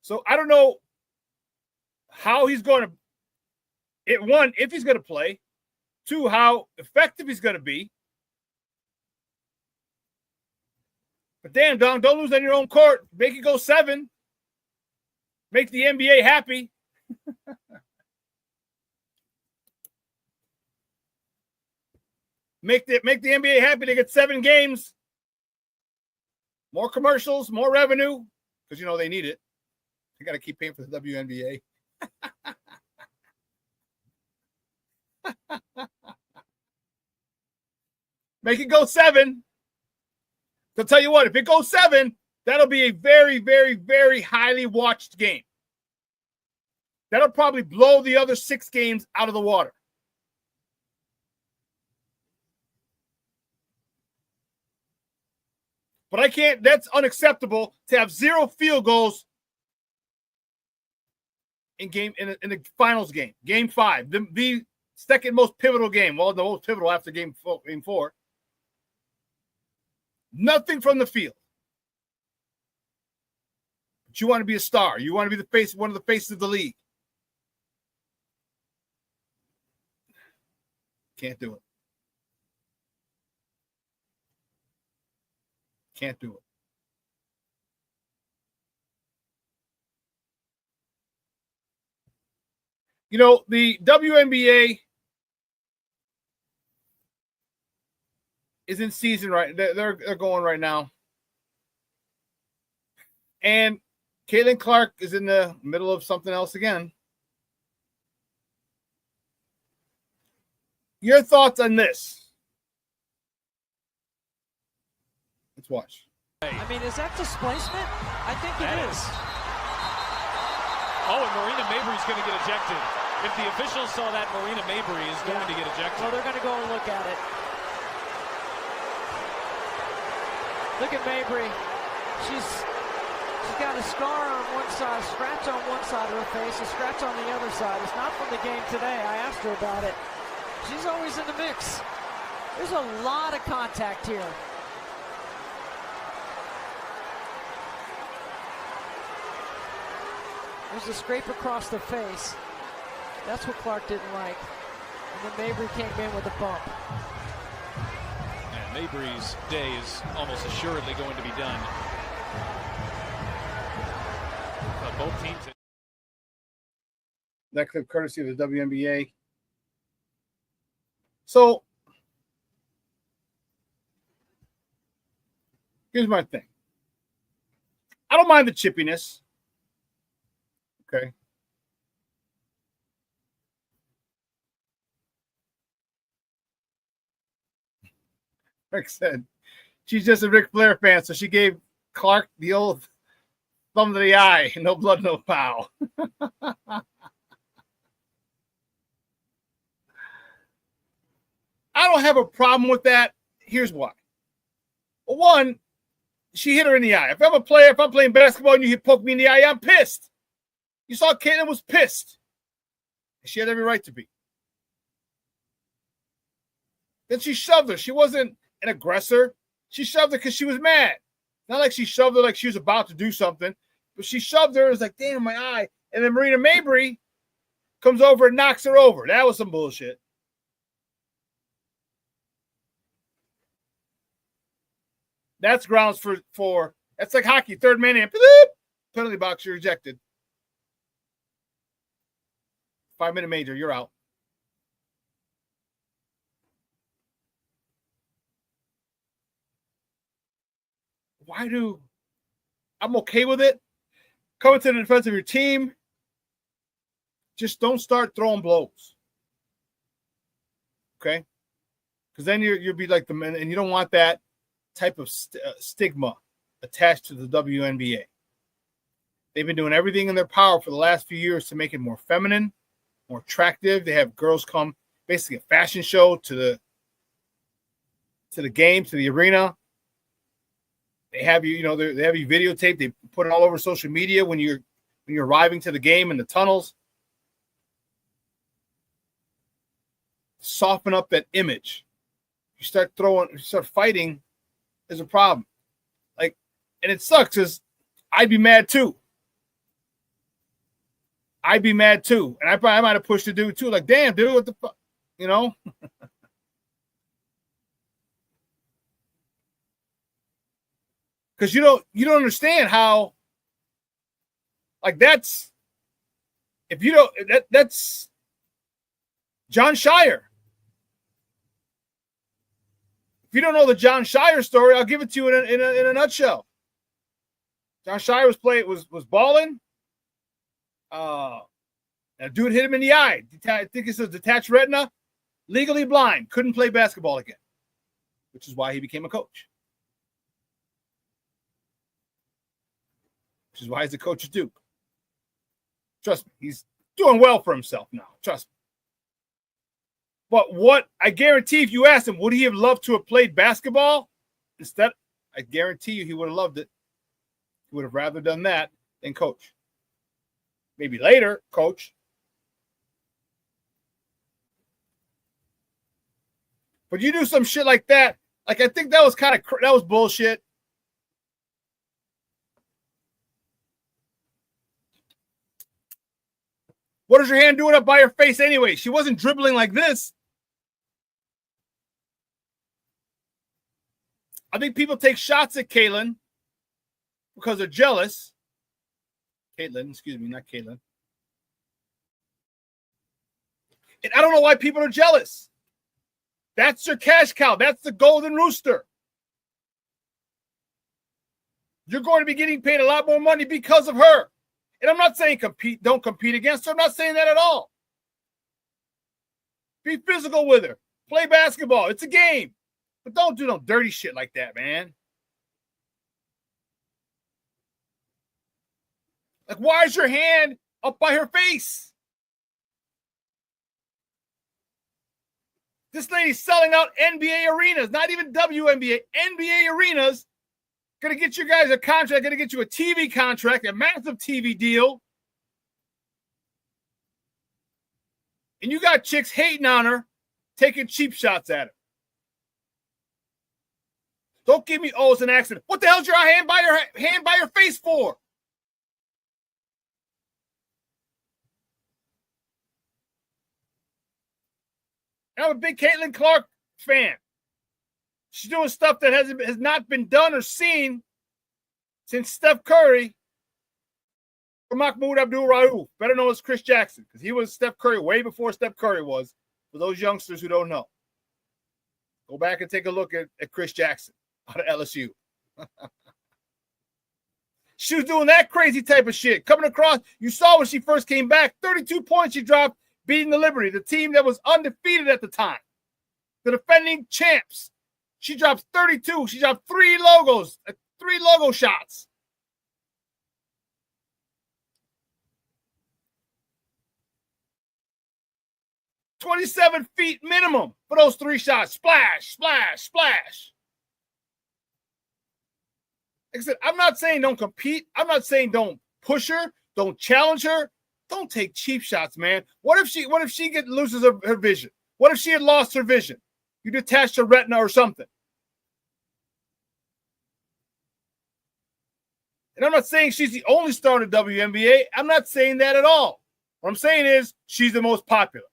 S6: So I don't know how he's going to, one, if he's going to play, two, how effective he's going to be. But damn, Don, don't lose on your own court. Make it go 7. Make the NBA happy. Make the NBA happy. They get 7 games. More commercials, more revenue. Because, you know, they need it. They got to keep paying for the WNBA. Make it go 7. I'll tell you what, if it goes 7, that'll be a very, very, very highly watched game. That'll probably blow the other 6 games out of the water. But I can't, that's unacceptable to have 0 field goals in the finals game, game 5, the second most pivotal game. Well, the most pivotal after game 4. Nothing from the field. But you want to be a star. You want to be the face, one of the faces of the league. Can't do it. Can't do it. You know, the WNBA is in season right. They're going right now. And Caitlin Clark is in the middle of something else again. Your thoughts on this? Let's watch.
S15: I mean, is that displacement? I think it is.
S2: Oh, and Marina Mabry's going to get ejected. If the officials saw that, Marina Mabry is going to get ejected.
S15: Well, they're going to go and look at it. Look at Mabry. She's got a scar on one side, a scratch on one side of her face, a scratch on the other side. It's not from the game today. I asked her about it. She's always in the mix. There's a lot of contact here. There's a scrape across the face. That's what Clark didn't like. And then Mabry came in with a bump.
S2: And Mabry's day is almost assuredly going to be done. But both teams.
S6: That clip courtesy of the WNBA. So, here's my thing. I don't mind the chippiness. Okay. Rick said she's just a Ric Flair fan, so she gave Clark the old thumb to the eye. No blood, no foul. I don't have a problem with that. Here's why. Well, one, she hit her in the eye. If I'm a player, if I'm playing basketball and you poke me in the eye, I'm pissed. You saw Caitlin was pissed. She had every right to be. Then she shoved her. She wasn't an aggressor. She shoved her because she was mad. Not like she shoved her like she was about to do something, but she shoved her. It was like, damn, my eye. And then Marina Mabry comes over and knocks her over. That was some bullshit. That's grounds for that's like hockey. Third man in. Penalty box, you're ejected. 5-minute major, you're out. I'm okay with it. Coming to the defense of your team. Just don't start throwing blows. Okay? Because then you'll be like the man, and you don't want that type of stigma attached to the WNBA. They've been doing everything in their power for the last few years to make it more feminine, more attractive. They have girls come, basically a fashion show to the game, to the arena. They have you, they have you videotaped. They put it all over social media when you're arriving to the game in the tunnels. Soften up that image. You start fighting. Is a problem. And it sucks because I'd be mad too. I'd be mad too. And I might have pushed the dude too. Like, damn, dude, what the fuck? You know? Because you don't understand how, like, that's, if you don't, that's Jon Scheyer. If you don't know the Jon Scheyer story, I'll give it to you in a nutshell. Jon Scheyer was balling. A dude hit him in the eye. I think it's a detached retina. Legally blind. Couldn't play basketball again. Which is why he became a coach. Which is why he's a coach at Duke. Trust me, he's doing well for himself now. Trust me. But what I guarantee, if you asked him, would he have loved to have played basketball? Instead, I guarantee you he would have loved it. He would have rather done that than coach. Maybe later, coach. But you do some shit like that. Like, I think that was that was bullshit. What is your hand doing up by her face anyway? She wasn't dribbling like this. I think people take shots at Caitlin because they're jealous. Caitlin, excuse me, not Caitlin. And I don't know why people are jealous. That's your cash cow. That's the golden rooster. You're going to be getting paid a lot more money because of her. And I'm not saying don't compete against her. I'm not saying that at all. Be physical with her. Play basketball. It's a game. But don't do no dirty shit like that, man. Like, why is your hand up by her face? This lady's selling out NBA arenas, not even WNBA, NBA arenas. Going to get you guys a contract, going to get you a TV contract, a massive TV deal. And you got chicks hating on her, taking cheap shots at her. Don't give me, it's an accident. What the hell's your hand by your face for? I'm a big Caitlin Clark fan. She's doing stuff that has not been done or seen since Steph Curry or Mahmoud Abdul-Rauf, better known as Chris Jackson, because he was Steph Curry way before Steph Curry was, for those youngsters who don't know. Go back and take a look at Chris Jackson out of LSU. She was doing that crazy type of shit. Coming across, you saw when she first came back, 32 points she dropped, beating the Liberty, the team that was undefeated at the time. The defending champs. She dropped 32. She dropped three logo shots. $27 feet minimum for those three shots. Splash, splash, splash. Like I said, I'm not saying don't compete. I'm not saying don't push her, don't challenge her. Don't take cheap shots, man. What if she loses her vision? What if she had lost her vision? You detached her retina or something. And I'm not saying she's the only star in the WNBA. I'm not saying that at all. What I'm saying is she's the most popular.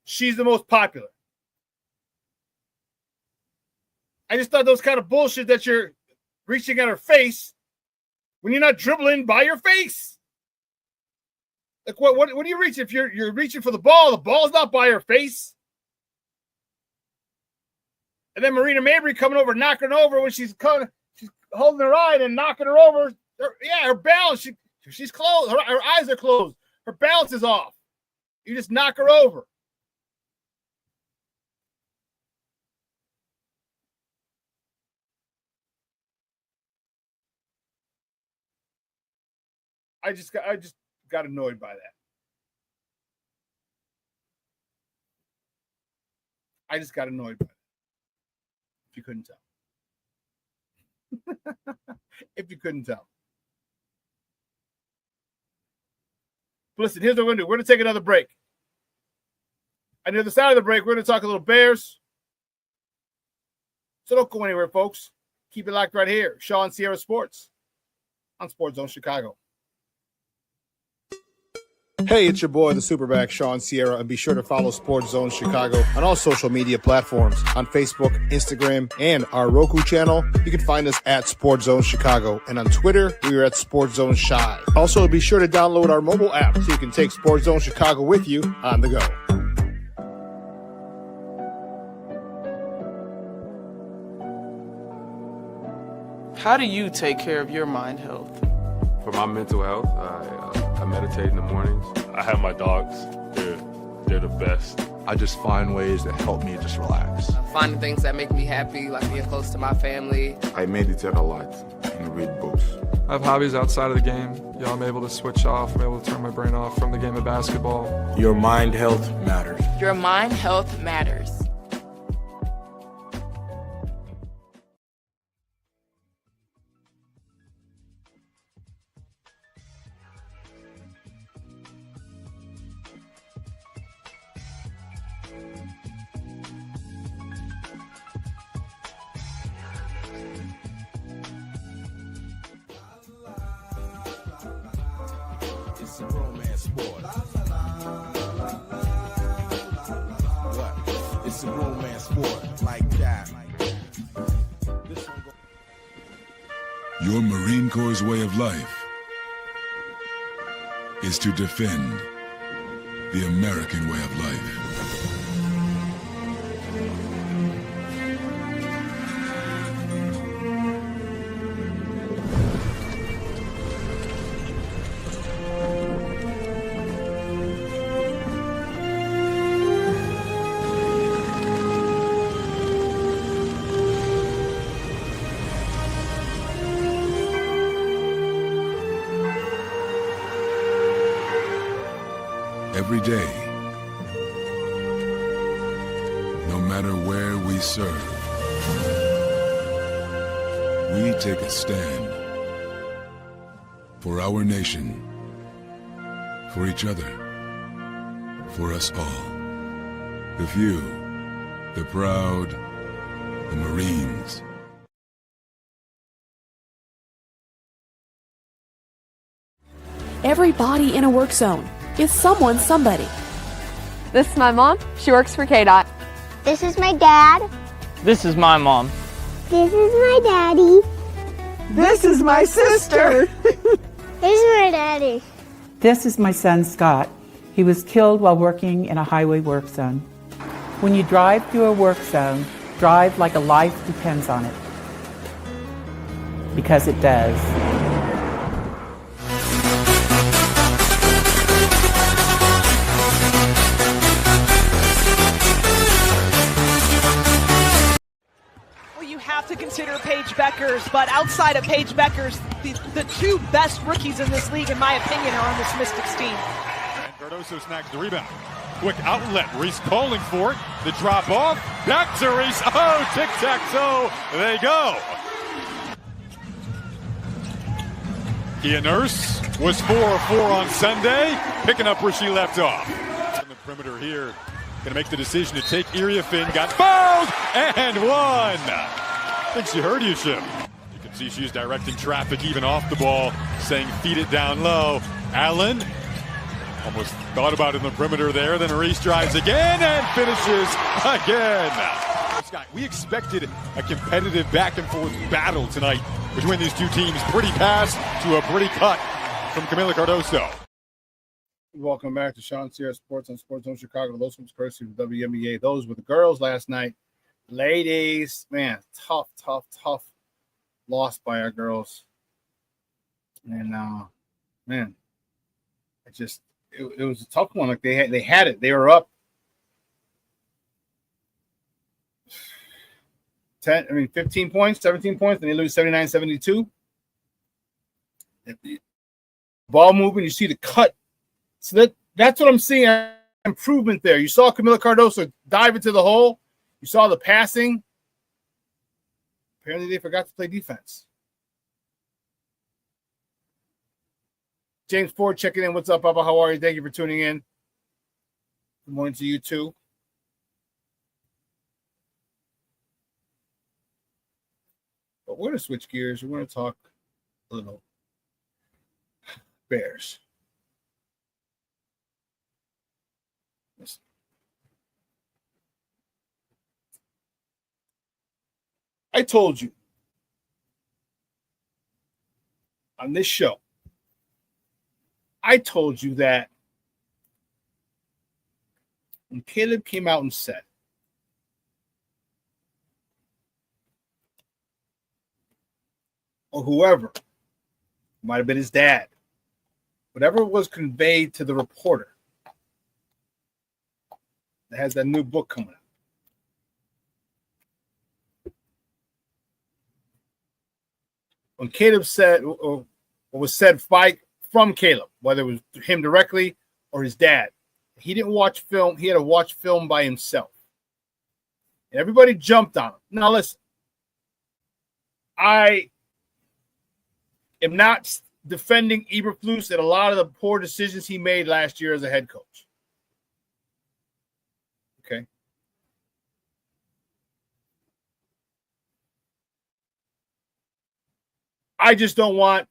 S6: She's the most popular. I just thought that was kind of bullshit that you're reaching at her face when you're not dribbling by your face. Like, what are you reaching? If you're reaching for the ball's not by her face. And then Marina Mabry coming over, knocking her over when she's holding her eye and knocking her over. Her balance, she's closed. Her eyes are closed. Her balance is off. You just knock her over. I just got annoyed by that. I just got annoyed by that. If you couldn't tell. If you couldn't tell. But listen, here's what we're going to do. We're going to take another break. And near the side of the break, we're going to talk a little Bears. So don't go anywhere, folks. Keep it locked right here. Shawn Sierra Sports. on Sports Zone Chicago. Hey, it's your boy, the SuperBack, Shawn Sierra, and be sure to follow Sports Zone Chicago on all social media platforms, on Facebook, Instagram, and our Roku channel. You can find us at Sports Zone Chicago, and on Twitter, we are at Sports Zone Shy. Also, be sure to download our mobile app so you can take Sports Zone Chicago with you on the go.
S16: How do you take care of your mind health?
S17: For my mental health, I meditate in the mornings.
S18: I have my dogs. They're the best.
S19: I just find ways that help me just relax.
S20: Finding things that make me happy, like being close to my family.
S21: I meditate a lot and read books.
S22: I have hobbies outside of the game. I'm able to switch off. I'm able to turn my brain off from the game of basketball.
S19: Your mind health matters.
S20: Your mind health matters.
S8: It's a romance sport. What? It's a romance sport like that.
S23: Your Marine Corps' way of life is to defend the American way of life. Every day, no matter where we serve, we take a stand for our nation, for each other, for us all. The few, the proud, the Marines.
S24: Every body in a work zone is someone's somebody.
S25: This is my mom. She works for KDOT.
S26: This is my dad.
S27: This is my mom.
S26: This is my daddy.
S28: This is my sister.
S26: This is my daddy.
S29: This is my son, Scott. He was killed while working in a highway work zone. When you drive through a work zone, drive like a life depends on it. Because it does.
S30: To consider Paige Beckers, but outside of Paige Beckers, the two best rookies in this league, in my opinion, are on this Mystics team.
S31: And Cardoso snags the rebound. Quick outlet. Reese calling for it. The drop off. Back to Reese. Oh, tic-tac-toe. They go. Kia Nurse was 4 of 4 on Sunday, picking up where she left off. On the perimeter here, going to make the decision to take Iriafin. Got fouled and one. I think she heard you, Ship. You can see she's directing traffic even off the ball, saying feed it down low. Allen almost thought about it in the perimeter there. Then Reese drives again and finishes again. We expected a competitive back and forth battle tonight between these two teams. Pretty pass to a pretty cut from Camila Cardoso.
S6: Welcome back to ShawnSierraSports on Sports Zone Chicago. Those ones courtesy of the WNBA. Those were the girls last night. Ladies, man, tough loss by our girls. And man, it was a tough one. Like they had it. They were up 15 points, 17 points, and they lose 79-72. Ball moving, you see the cut. So that's what I'm seeing. Improvement there. You saw Camila Cardoso dive into the hole. You saw the passing. Apparently, they forgot to play defense. James Ford checking in. What's up, Bubba? How are you? Thank you for tuning in. Good morning to you, too. But we're going to switch gears. We're going to talk a little Bears. I told you on this show, I told you that when Caleb came out and said, or whoever, might have been his dad, whatever was conveyed to the reporter that has that new book coming out. When Caleb said, or was said from Caleb, whether it was him directly or his dad, he didn't watch film. He had to watch film by himself. And everybody jumped on him. Now, listen, I am not defending Eberflus and a lot of the poor decisions he made last year as a head coach. Okay. I just don't want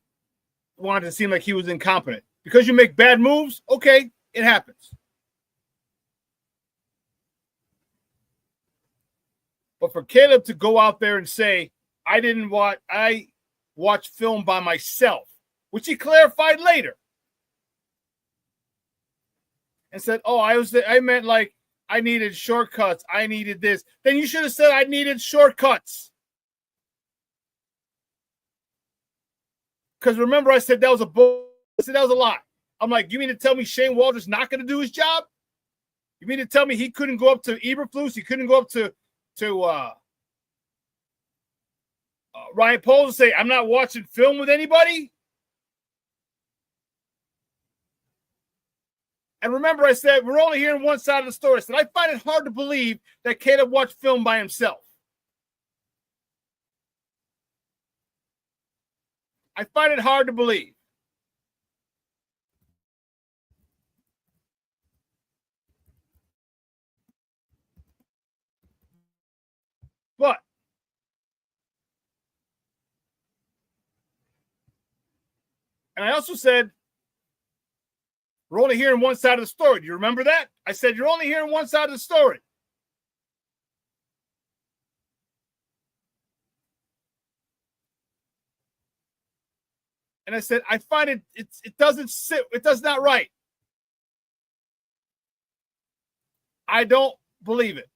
S6: it to seem like he was incompetent. Because you make bad moves, okay, it happens. But for Caleb to go out there and say, I watched film by myself, which he clarified later. And said, I meant like I needed shortcuts. I needed this. Then you should have said I needed shortcuts. Because remember, I said that was a lie. I'm like, you mean to tell me Shane Waldron's not going to do his job? You mean to tell me he couldn't go up to Eberflus? He couldn't go up to Ryan Poles and say, I'm not watching film with anybody? And remember, I said, we're only hearing one side of the story. I said, I find it hard to believe that Caleb watched film by himself. I find it hard to believe. But and I also said, we're only hearing one side of the story. Do you remember that? I said, you're only hearing one side of the story. And I said, I find it doesn't sit, it does not right. I don't believe it.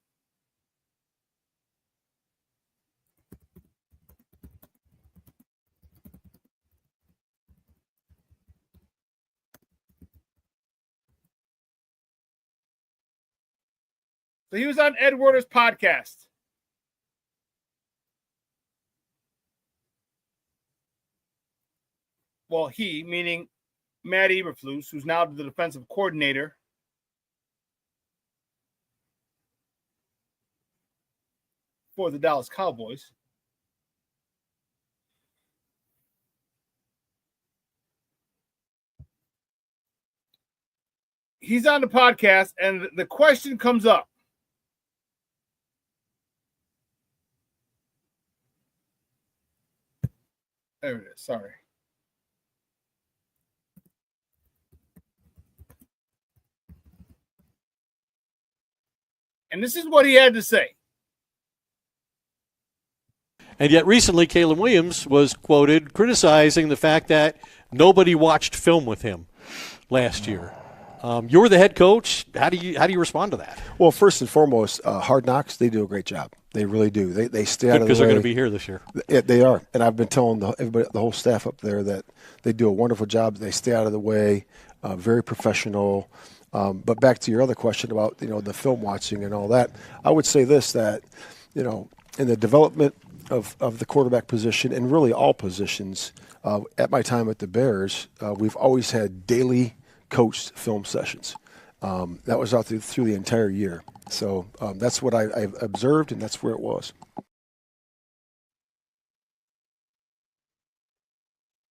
S6: So he was on Ed Werder's podcast. Well, he, meaning Matt Eberflus, who's now the defensive coordinator for the Dallas Cowboys. He's on the podcast, and the question comes up. There it is. Sorry. And this is what he had to say.
S1: And yet recently, Caleb Williams was quoted criticizing the fact that nobody watched film with him last year. You're the head coach. How do you respond to that?
S3: Well, first and foremost, Hard Knocks, they do a great job. They really do. They stay out of the way.
S1: Because they're going to be here this year.
S3: Yeah, they are. And I've been telling everybody, the whole staff up there, that they do a wonderful job. They stay out of the way, very professional. But back to your other question about, the film watching and all that, I would say this, that, in the development of the quarterback position and really all positions, at my time at the Bears, we've always had daily coached film sessions. That was out through the entire year. So that's what I've observed, and that's where it was.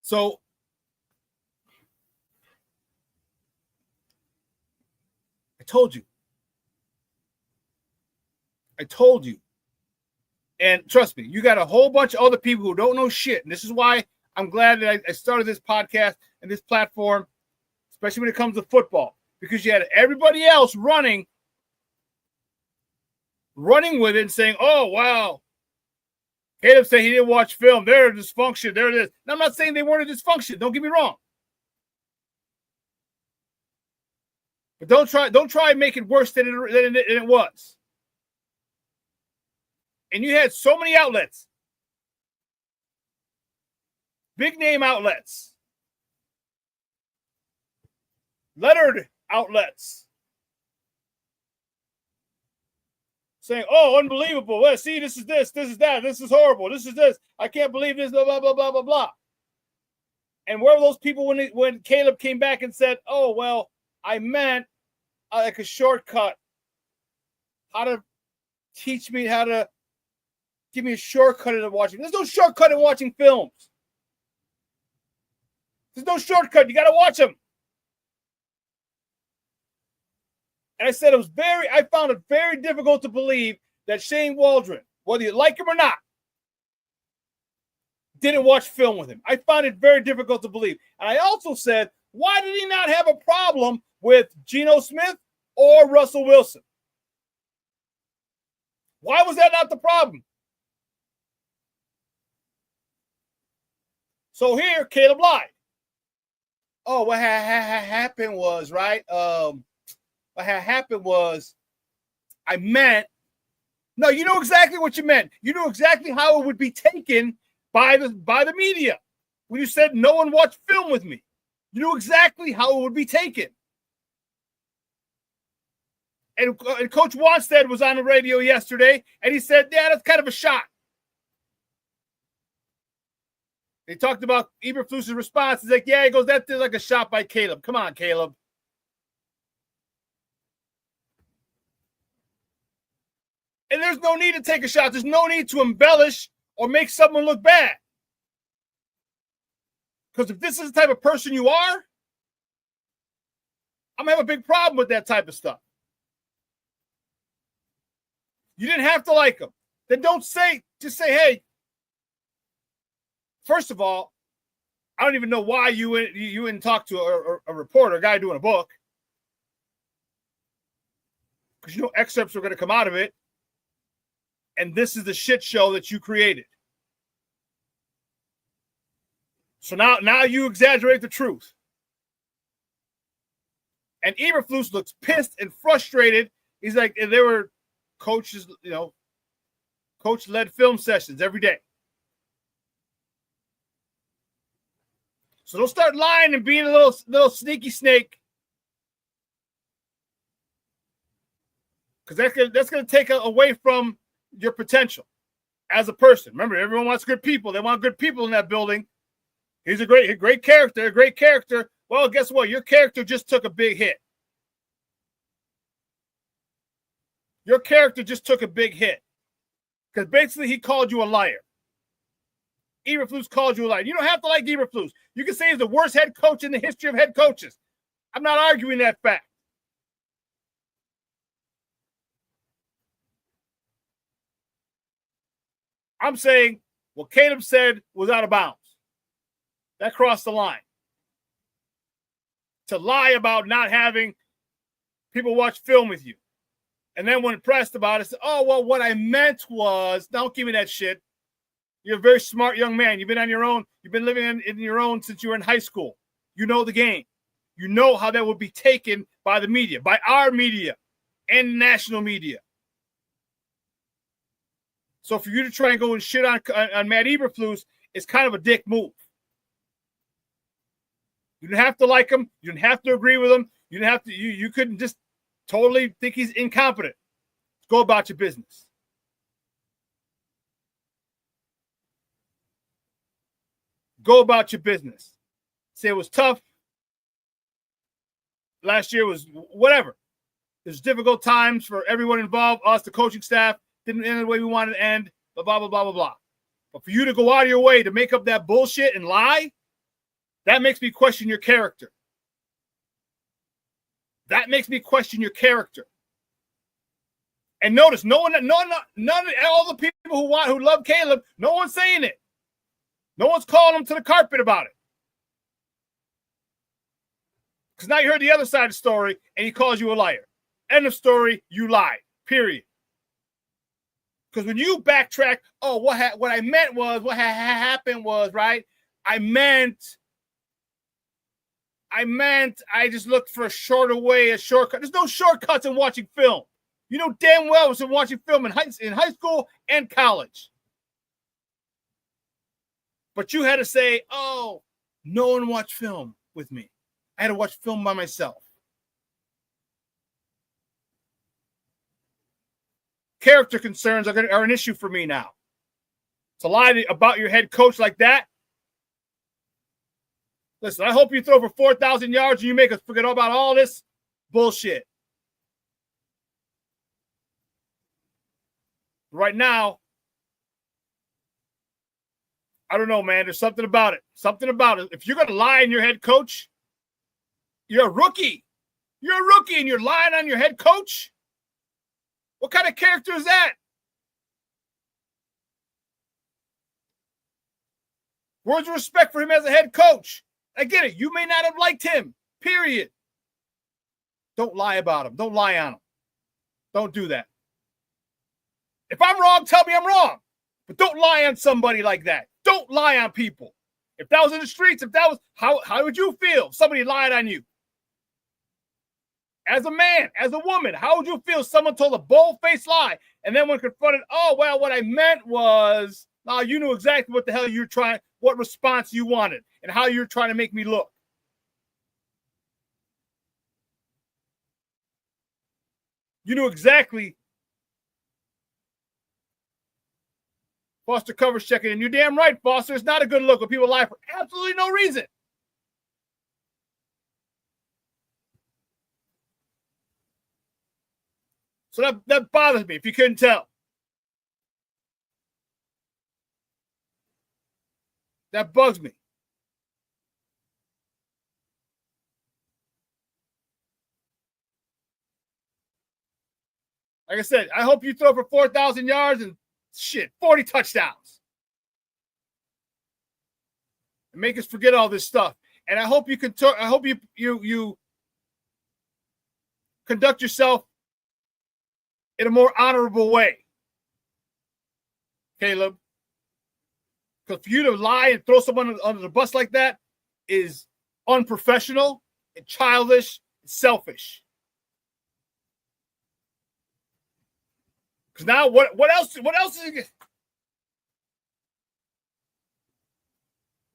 S6: So I told you. And trust me, you got a whole bunch of other people who don't know shit. And this is why I'm glad that I started this podcast and this platform, especially when it comes to football, because you had everybody else running with it and saying, oh, wow, Caleb said he didn't watch film. They're a dysfunction. They're this. Now, I'm not saying they weren't a dysfunction. Don't get me wrong. But don't try and make it worse than it was. And you had so many outlets. Big name outlets. Lettered outlets. Saying, oh, unbelievable. Well, see, this is this is that. This is horrible. This is this. I can't believe this, blah, blah, blah, blah, blah, blah. And where were those people when Caleb came back and said, oh, well, I meant like a shortcut. How to teach me how to give me a shortcut into watching. There's no shortcut in watching films. There's no shortcut. You got to watch them. And I said I found it very difficult to believe that Shane Waldron, whether you like him or not, didn't watch film with him. I found it very difficult to believe. And I also said, why did he not have a problem with Geno Smith or Russell Wilson? Why was that not the problem? So here, Caleb lied. Oh, what happened was, right? What had happened was I meant, no, you know exactly what you meant. You know exactly how it would be taken by the media. When you said no one watched film with me, you knew exactly how it would be taken. And Coach Wanstead was on the radio yesterday, and he said, yeah, that's kind of a shot. They talked about Eberflus's response. He's like, yeah, he goes, that's like a shot by Caleb. Come on, Caleb. And there's no need to take a shot. There's no need to embellish or make someone look bad. Because if this is the type of person you are, I'm going to have a big problem with that type of stuff. You didn't have to like them. Then don't say, just say, hey, first of all, I don't even know why you wouldn't talk to a reporter, a guy doing a book. Because you know excerpts are going to come out of it. And this is the shit show that you created. So now you exaggerate the truth. And Eberflus looks pissed and frustrated. He's like, and there were coaches, coach-led film sessions every day. So don't start lying and being a little sneaky snake. Because that's going to take away from your potential as a person. Remember, everyone wants good people. They want good people in that building. He's a great character. Well, guess what? Your character just took a big hit. Your character just took a big hit. Because basically he called you a liar. Eberflus called you a liar. You don't have to like Eberflus. You can say he's the worst head coach in the history of head coaches. I'm not arguing that fact. I'm saying what Caleb said was out of bounds. That crossed the line. To lie about not having people watch film with you. And then when pressed about it, say, oh, well, what I meant was, don't give me that shit. You're a very smart young man. You've been on your own. You've been living in your own since you were in high school. You know the game. You know how that would be taken by the media, by our media and national media. So for you to try and go and shit on Matt Eberflus is kind of a dick move. You didn't have to like him. You didn't have to agree with him. You didn't have to. You couldn't just totally think he's incompetent. Go about your business. Go about your business. Say it was tough. Last year was whatever. There's difficult times for everyone involved, us, the coaching staff. Didn't end the way we wanted to end, blah, blah, blah, blah, blah, blah. But for you to go out of your way to make up that bullshit and lie, that makes me question your character. That makes me question your character. And notice, none of all the people who love Caleb, no one's saying it. No one's calling him to the carpet about it. Because now you heard the other side of the story, and he calls you a liar. End of story, you lied, period. Because when you backtrack, what I meant was, what happened was, right? I meant I just looked for a shorter way, a shortcut. There's no shortcuts in watching film. You know damn well I was watching film in high school and college. But you had to say, oh, no one watched film with me. I had to watch film by myself. Character concerns are an issue for me now. To lie about your head coach like that. Listen, I hope you throw for 4,000 yards and you make us forget about all this bullshit. Right now, I don't know, man. There's something about it. Something about it. If you're going to lie on your head coach, you're a rookie. You're a rookie and you're lying on your head coach? What kind of character is that? Words of respect for him as a head coach. I get it. You may not have liked him, period. Don't lie about him. Don't lie on him. Don't do that. If I'm wrong, tell me I'm wrong. But don't lie on somebody like that. Don't lie on people. If that was in the streets, if that was, how would you feel if somebody lied on you? As a man, as a woman, how would you feel if someone told a bold-faced lie and then when confronted, oh, well, what I meant was, now you knew exactly what the hell you're trying, what response you wanted and how you're trying to make me look. You knew exactly. Foster covers checking in. You're damn right, Foster. It's not a good look when people lie for absolutely no reason. So that bothers me, if you couldn't tell. That bugs me. Like I said, I hope you throw for 4,000 yards and 40 touchdowns. And make us forget all this stuff. And I hope you can I hope you conduct yourself in a more honorable way, Caleb. Because for you to lie and throw someone under the bus like that is unprofessional and childish and selfish. Because now what else is it?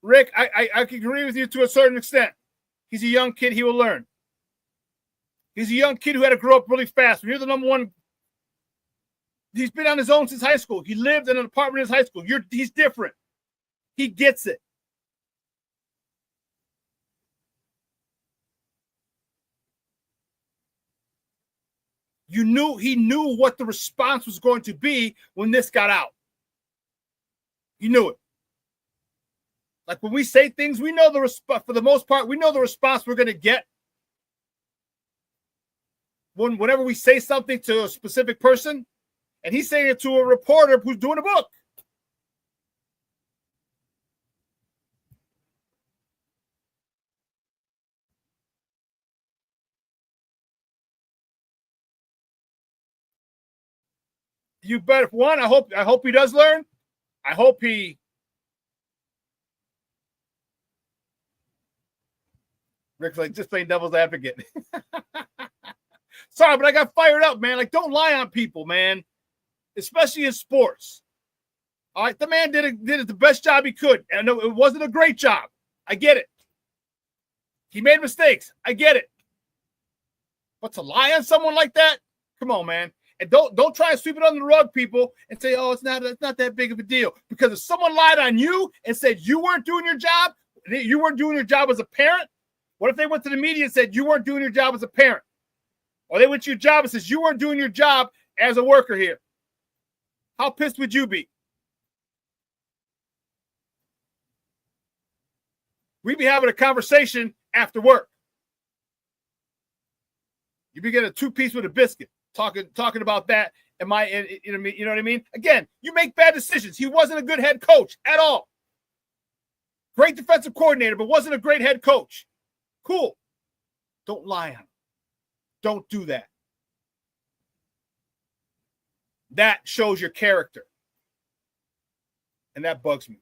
S6: Rick, I can agree with you to a certain extent. He's a young kid. He will learn. He's a young kid who had to grow up really fast. When you're the number one, he's been on his own since high school. He lived in an apartment in his high school. He's different. He gets it. He knew what the response was going to be when this got out. He knew it. Like when we say things, we know the response. For the most part, we know the response we're going to get. Whenever we say something to a specific person, and he's saying it to a reporter who's doing a book. You better, one, I hope he does learn. I hope he Rick's like, just playing devil's advocate. Sorry, but I got fired up, man. Like, don't lie on people, man. Especially in sports. All right, the man did the best job he could. And no, it wasn't a great job. I get it. He made mistakes. I get it. But to lie on someone like that, come on, man. And don't try to sweep it under the rug, people, and say, oh, it's not that big of a deal. Because if someone lied on you and said you weren't doing your job as a parent, what if they went to the media and said you weren't doing your job as a parent? Or they went to your job and says you weren't doing your job as a worker here? How pissed would you be? We'd be having a conversation after work. You'd be getting a 2-piece with a biscuit. Talking about that, you know what I mean? Again, you make bad decisions. He wasn't a good head coach at all. Great defensive coordinator, but wasn't a great head coach. Cool. Don't lie on him. Don't do that. That shows your character. And that bugs me.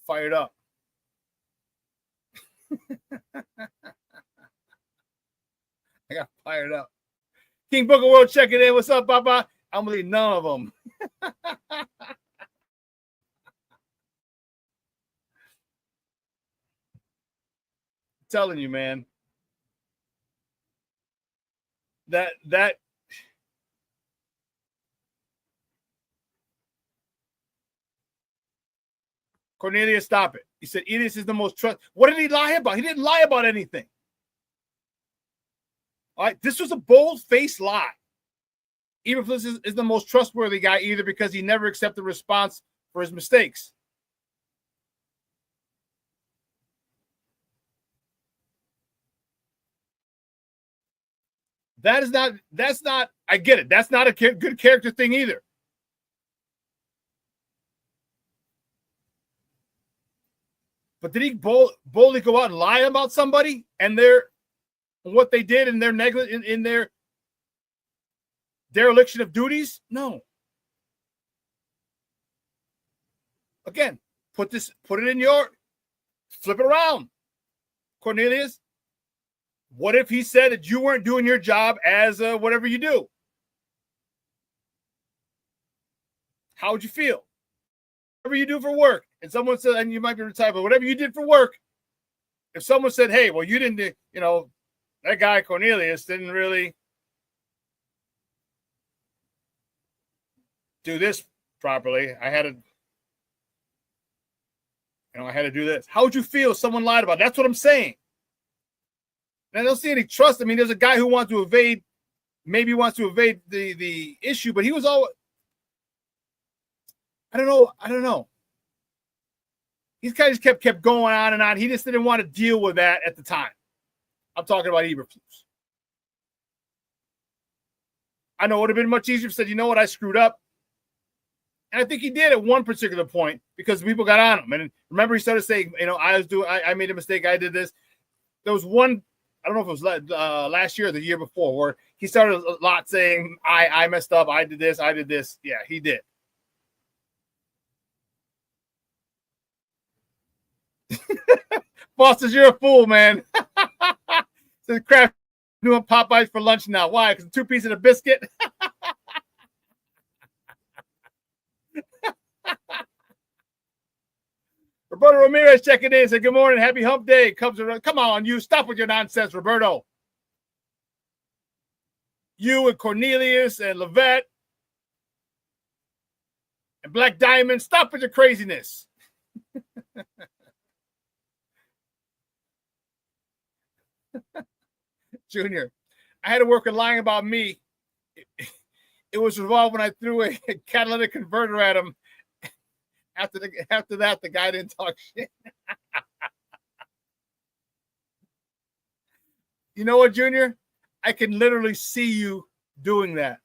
S6: Fired up. I got fired up. King Booker World checking in. What's up, Papa? I'm going to leave none of them. Telling you, man. That Cornelius, stop it. He said Elias is the most trust. What did he lie about? He didn't lie about anything. All right, this was a bold-faced lie. Even if this is the most trustworthy guy, either because he never accepted response for his mistakes. That's not, I get it. That's not a good character thing either. But did he boldly go out and lie about somebody and what they did and their negligence in their dereliction of duties? No. Again, put it in flip it around. Cornelius, what if he said that you weren't doing your job as whatever you do? How would you feel? Whatever you do for work, and someone said, and you might be retired, but whatever you did for work, if someone said, hey, well, you didn't, that guy Cornelius didn't really do this properly. I had to do this. How would you feel if someone lied about it? That's what I'm saying. And I don't see any trust. I mean, there's a guy who wants to evade the issue, but he was all, I don't know. He kind of just kept going on and on. He just didn't want to deal with that at the time. I'm talking about Eberflus. I know it would have been much easier if he said, you know what, I screwed up. And I think he did at one particular point because people got on him. And remember, he started saying, I made a mistake. I did this. There was one, I don't know if it was last year or the year before, where he started a lot saying, I messed up. I did this. I did this. Yeah, he did. Foster's, you're a fool, man. So Kraft doing Popeyes for lunch now. Why? Because 2 pieces of biscuit. Roberto Ramirez checking in. Said, good morning. Happy hump day. Cubs are, come on, you. Stop with your nonsense, Roberto. You and Cornelius and Levette and Black Diamond. Stop with your craziness. Junior, I had to work on lying about me. It was resolved when I threw a catalytic converter at him. After that, the guy didn't talk shit. You know what, Junior? I can literally see you doing that.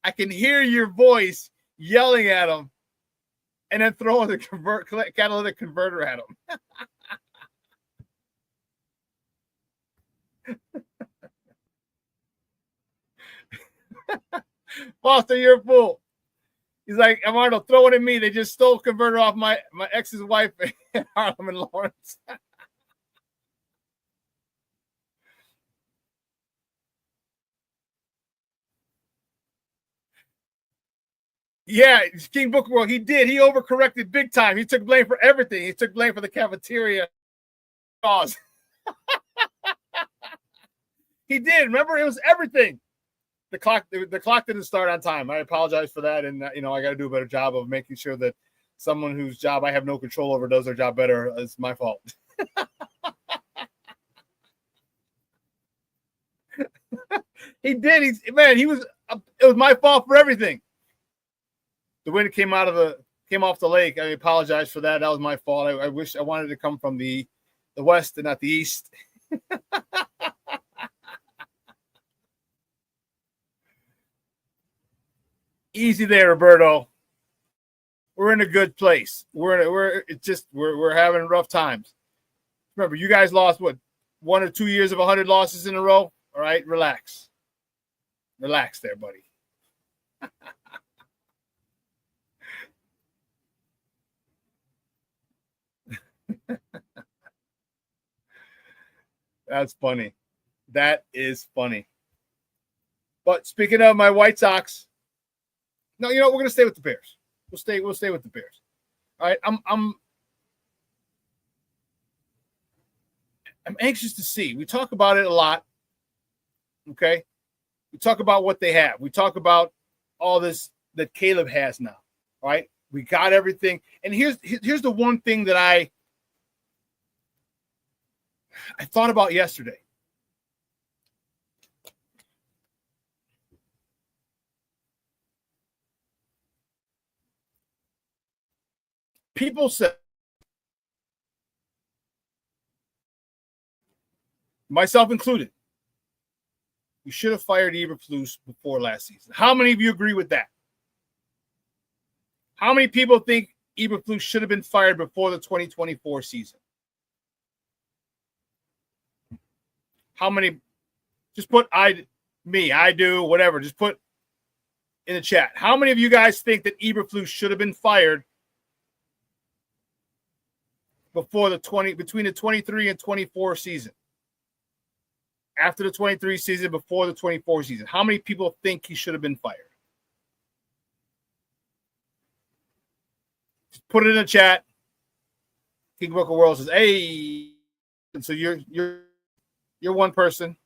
S6: I can hear your voice yelling at him and then throwing the catalytic converter at him. Foster, you're a fool. He's like, Amardo, throw it at me. They just stole converter off my ex's wife in Harlem and Lawrence. Yeah, King Booker World, he did. He overcorrected big time. He took blame for everything. He took blame for the cafeteria cause. He did. Remember, it was everything. The clock didn't start on time. I apologize for that, and I got to do a better job of making sure that someone whose job I have no control over does their job better. It's my fault. He did. It was my fault for everything. The wind came off the lake. I apologize for that. That was my fault. I wish I wanted to come from the west and not the east. Easy there, Roberto. We're in a good place. We're having rough times. Remember, you guys lost what, 1 or 2 years of 100 losses in a row? All right, relax. Relax there, buddy. That's funny. That is funny. But speaking of my White Sox, no, you know, we're gonna stay with the Bears. We'll stay with the Bears. All right. I'm anxious to see. We talk about it a lot. Okay. We talk about what they have. We talk about all this that Caleb has now. All right. We got everything. And here's the one thing that I thought about yesterday. People said, myself included, we should have fired Eberflus before last season. How many of you agree with that? How many people think Eberflus should have been fired before the 2024 season? How many? Just put I do, whatever. Just put in the chat. How many of you guys think that Eberflus should have been fired before between the 23 and 24 season? After the 23 season, before the 24 season. How many people think he should have been fired? Just put it in the chat. King Book of World says, hey. And so you're one person.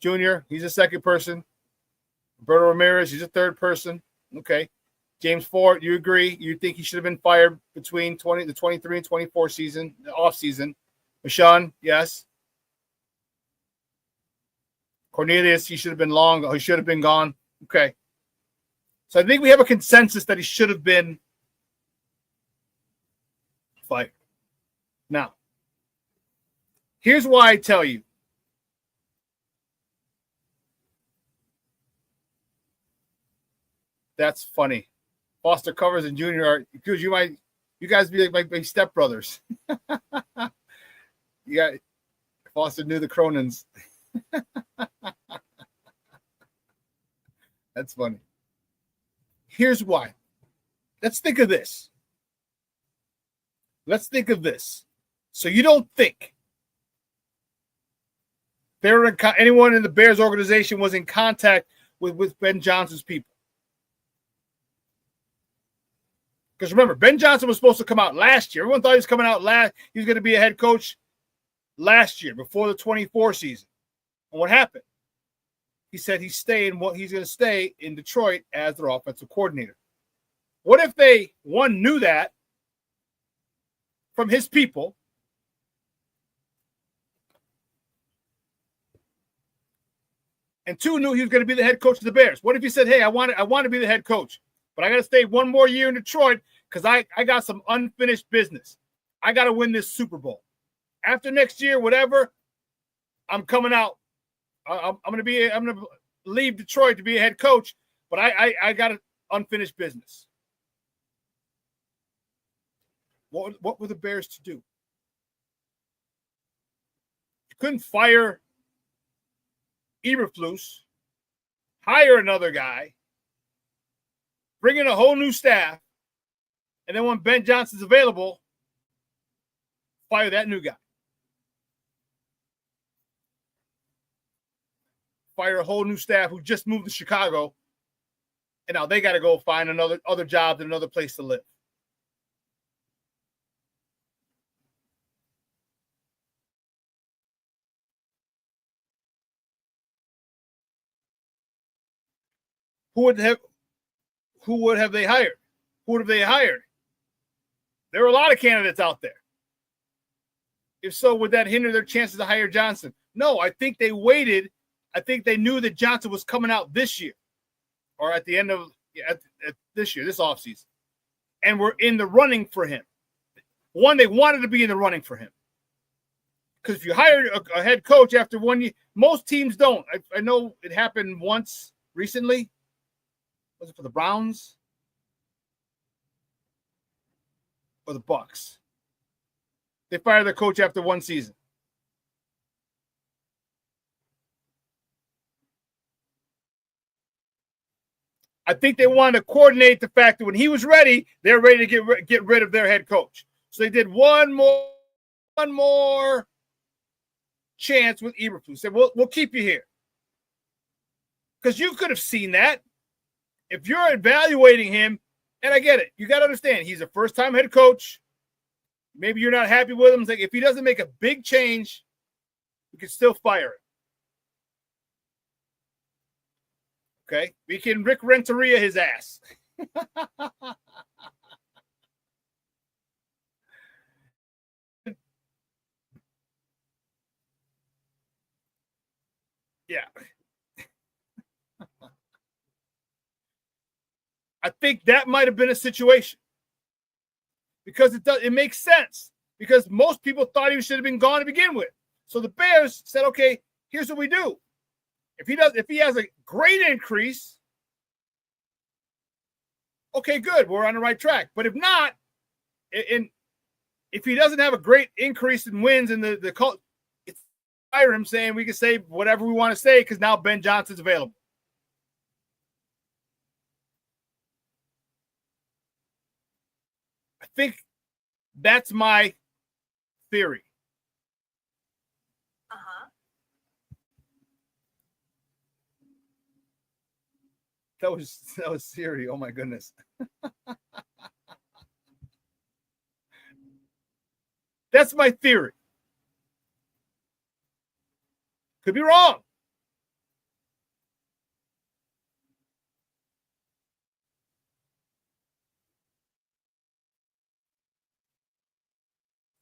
S6: Junior, he's a second person. Roberto Ramirez, he's a third person. Okay. James Ford, you agree? You think he should have been fired between the 23 and 24 season, the off season? Shawn, yes. Cornelius, he should have been he should have been gone. Okay. So I think we have a consensus that he should have been fired. Now, here's why I tell you. That's funny. Foster Covers and Junior are, because you guys be like my stepbrothers. You got Foster knew the Cronins. That's funny. Here's why. Let's think of this. So you don't think anyone in the Bears organization was in contact with Ben Johnson's people. Because remember, Ben Johnson was supposed to come out last year. Everyone thought he was coming out he was going to be a head coach last year before the 24 season. And what happened? He said he's going to stay in Detroit as their offensive coordinator. What if they, one, knew that from his people, and two, knew he was going to be the head coach of the Bears? What if he said, hey, I want to be the head coach, but I got to stay one more year in Detroit because I got some unfinished business. I got to win this Super Bowl. After next year, whatever, I'm coming out. I'm going to leave Detroit to be a head coach, but I got an unfinished business. What were the Bears to do? You couldn't fire Eberflus, hire another guy, bring in a whole new staff, and then when Ben Johnson's available, fire that new guy. Fire a whole new staff who just moved to Chicago, and now they got to go find other jobs and another place to live. Who would have they hired? Who would have they hired? There were a lot of candidates out there. If so, would that hinder their chances to hire Johnson? No, I think they waited. I think they knew that Johnson was coming out this year or at the end of this year, this offseason, and were in the running for him. One, they wanted to be in the running for him. Because if you hire a head coach after 1 year, most teams don't. I know it happened once recently. Was it for the Browns or the Bucks? They fired their coach after one season. I think they wanted to coordinate the fact that when he was ready, they were ready to get rid of their head coach. So they did one more chance with Eberflus. Said, we'll keep you here. Because you could have seen that. If you're evaluating him, and I get it, you got to understand, he's a first-time head coach. Maybe you're not happy with him. It's like, if he doesn't make a big change, we can still fire him. Okay? We can Rick Renteria his ass. Yeah. I think that might have been a situation. Because it makes sense. Because most people thought he should have been gone to begin with. So the Bears said, okay, here's what we do. If he has a great increase, okay, good, we're on the right track. But if not, and if he doesn't have a great increase in wins in the cult, it's fire him, saying we can say whatever we want to say because now Ben Johnson's available. I think that's my theory. That was Siri. Oh my goodness. That's my theory. Could be wrong.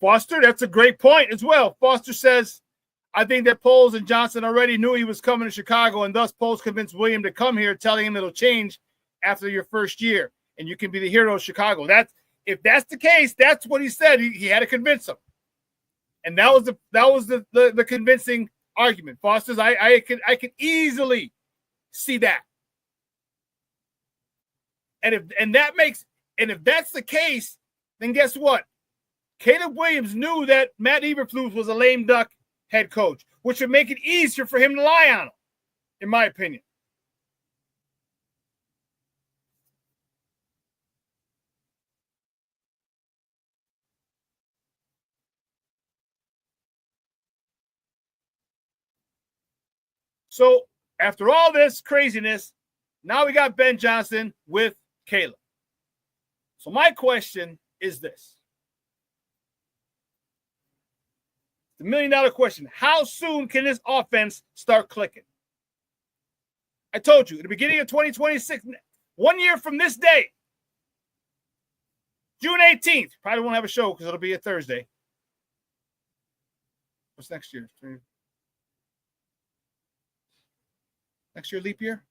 S6: Foster, that's a great point as well. Foster says, I think that Poles and Johnson already knew he was coming to Chicago, and thus Poles convinced William to come here, telling him it'll change after your first year, and you can be the hero of Chicago. If that's the case, that's what he said. He had to convince him, and that was the convincing argument. Foster's, I can easily see that, and if that's the case, then guess what? Caleb Williams knew that Matt Eberflus was a lame duck head coach, which would make it easier for him to lie on him, in my opinion. So after all this craziness, now we got Ben Johnson with Caleb. So my question is this. The $1 million question. How soon can this offense start clicking? I told you, at the beginning of 2026, 1 year from this day, June 18th, probably won't have a show because it'll be a Thursday. What's next year? Next year, leap year?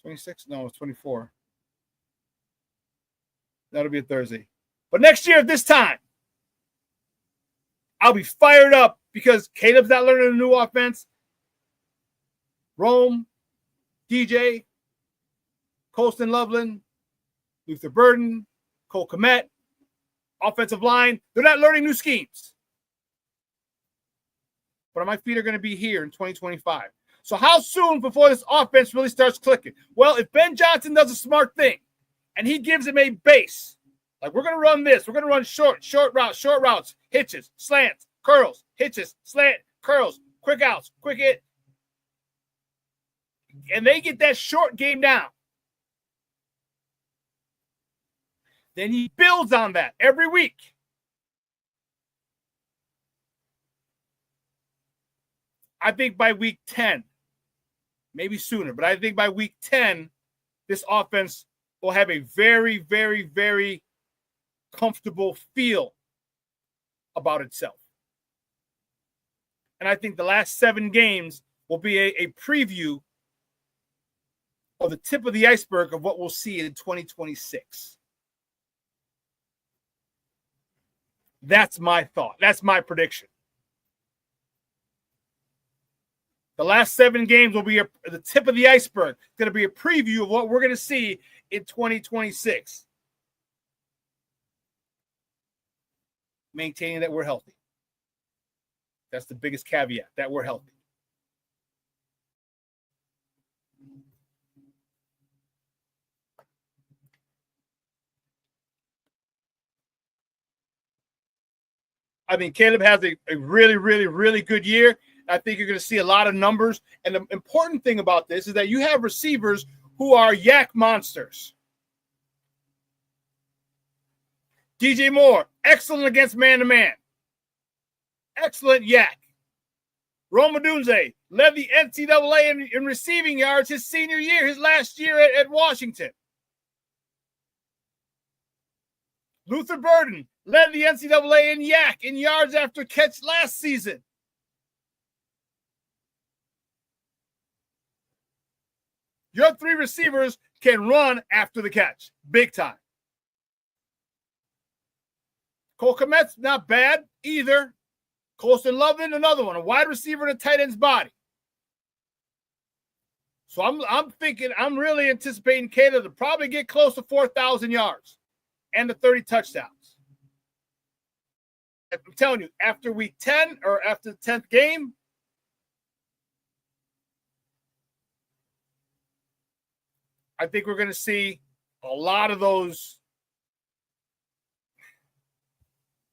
S6: 26? No, it's 24. That'll be a Thursday. But next year at this time, I'll be fired up because Caleb's not learning a new offense. Rome, DJ, Colston Loveland, Luther Burden, Cole Kmet, offensive line. They're not learning new schemes. But my feet are going to be here in 2025. So how soon before this offense really starts clicking? Well, if Ben Johnson does a smart thing and he gives him a base, like we're going to run this, we're going to run short routes, hitches, slants, curls, hitches, slant, curls, quick outs, quick hit. And they get that short game down. Then he builds on that every week. I think by week 10, maybe sooner, but I think by week 10, this offense will have a very, very, very comfortable feel about itself. And I think the last 7 games will be a preview of the tip of the iceberg of what we'll see in 2026. That's my thought. That's my prediction. The last 7 games will be the tip of the iceberg. It's going to be a preview of what we're going to see in 2026. Maintaining that we're healthy. That's the biggest caveat, that we're healthy. I mean, Caleb has a really, really, really good year. I think you're going to see a lot of numbers. And the important thing about this is that you have receivers who are yak monsters. DJ Moore, excellent against man-to-man. Excellent yak. Rome Odunze led the NCAA in receiving yards his senior year, his last year at Washington. Luther Burden led the NCAA in yak in yards after catch last season. Your 3 receivers can run after the catch, big time. Cole Kmet's not bad either. Colston Loveland, another one, a wide receiver in a tight end's body. So I'm really anticipating Caleb to probably get close to 4,000 yards and the 30 touchdowns. I'm telling you, after week 10 or after the 10th game, I think we're going to see a lot of those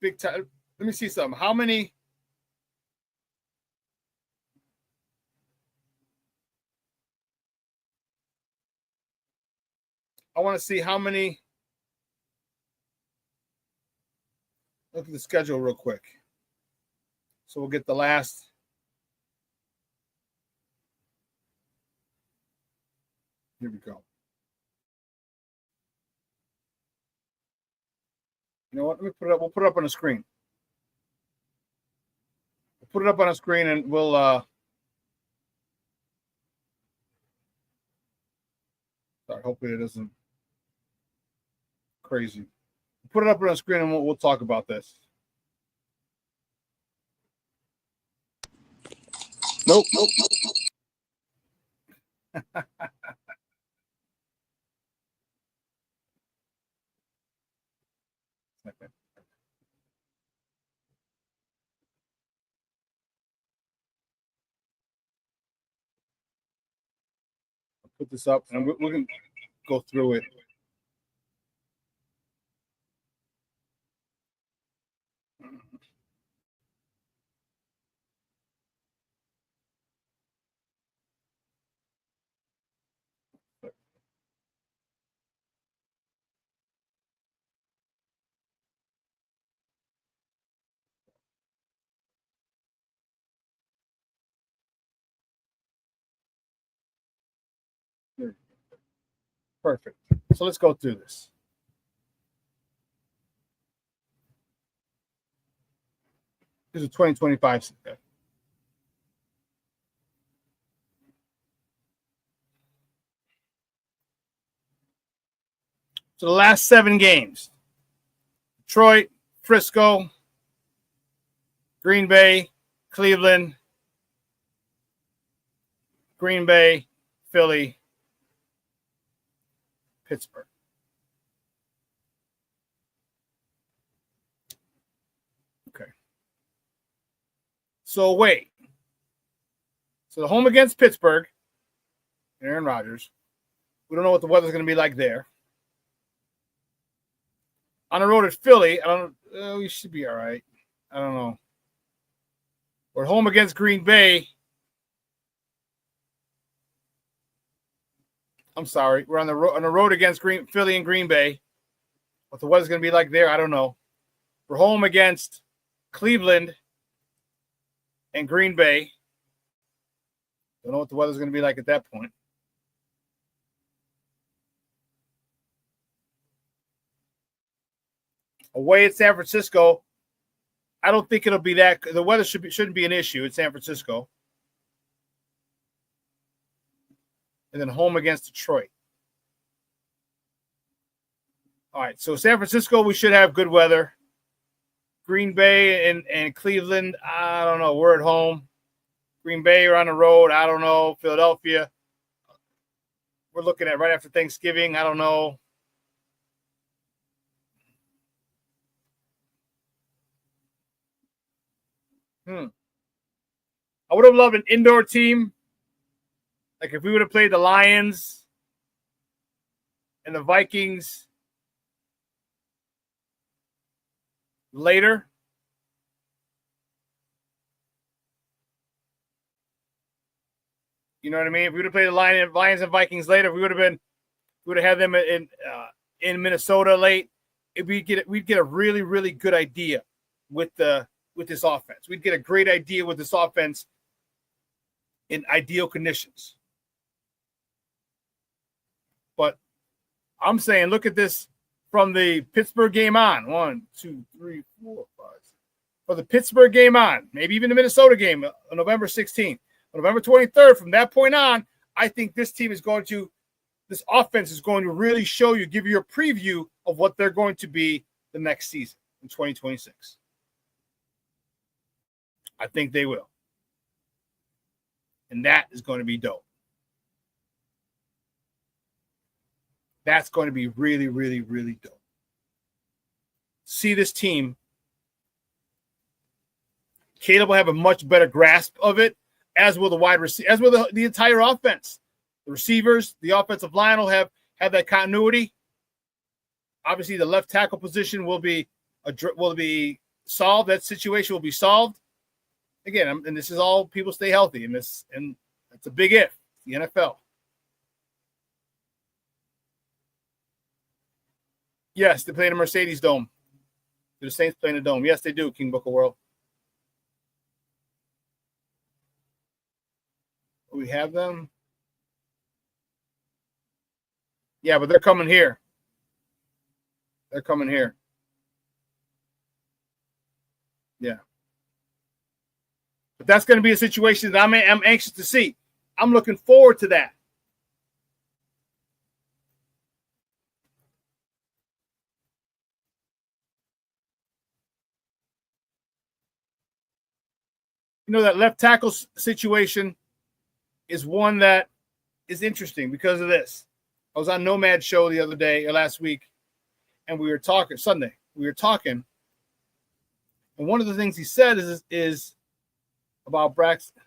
S6: big time. Let me see something. How many? I want to see how many. Look at the schedule real quick. So we'll get the last. Here we go. You know what? Let me put it up. We'll put it up on the screen. We'll put it up on a screen and we'll sorry, hopefully it isn't crazy. Put it up on the screen and we'll talk about this. Nope. I'll put this up and we're going to go through it. Perfect. So let's go through this. This is 2025. So the last 7 games: Detroit, Frisco, Green Bay, Cleveland, Green Bay, Philly, Pittsburgh. Okay. So wait. So the home against Pittsburgh, Aaron Rodgers. We don't know what the weather's going to be like there. On the road at Philly, we should be all right. I don't know. We're home against Green Bay. I'm sorry. We're on the road against Philly and Green Bay. What the weather's going to be like there, I don't know. We're home against Cleveland and Green Bay. Don't know what the weather's going to be like at that point. Away at San Francisco, I don't think it'll be that. The weather shouldn't be an issue at San Francisco. And then home against Detroit. All right, so San Francisco, we should have good weather. Green Bay and Cleveland, I don't know. We're at home. Green Bay are on the road. I don't know. Philadelphia. We're looking at right after Thanksgiving. I don't know. I would have loved an indoor team. Like if we would have played the Lions and the Vikings later. You know what I mean? If we would have played the Lions and Vikings later, we would have had them in Minnesota late. We'd get a really, really good idea with this offense. We'd get a great idea with this offense in ideal conditions. But I'm saying, look at this from the Pittsburgh game on. 1, 2, 3, 4, 5. For the Pittsburgh game on, maybe even the Minnesota game on November 16th. On November 23rd, from that point on, I think this offense is going to really show you, give you a preview of what they're going to be the next season in 2026. I think they will. And that is going to be dope. That's going to be really, really, really dope. See this team. Caleb will have a much better grasp of it, as will the wide receiver, as will the entire offense. The receivers, the offensive line will have that continuity. Obviously, the left tackle position will be solved. That situation will be solved. Again, and this is all people stay healthy, and that's a big if. The NFL. Yes, they play in the Mercedes Dome. The Saints play in the Dome. Yes, they do, King Booker World. We have them. Yeah, but they're coming here. They're coming here. Yeah. But that's going to be a situation that I'm anxious to see. I'm looking forward to that. You know, that left tackle situation is one that is interesting because of this. I was on Nomad Show the other day, or last week, and we were talking, Sunday, and one of the things he said is about Braxton.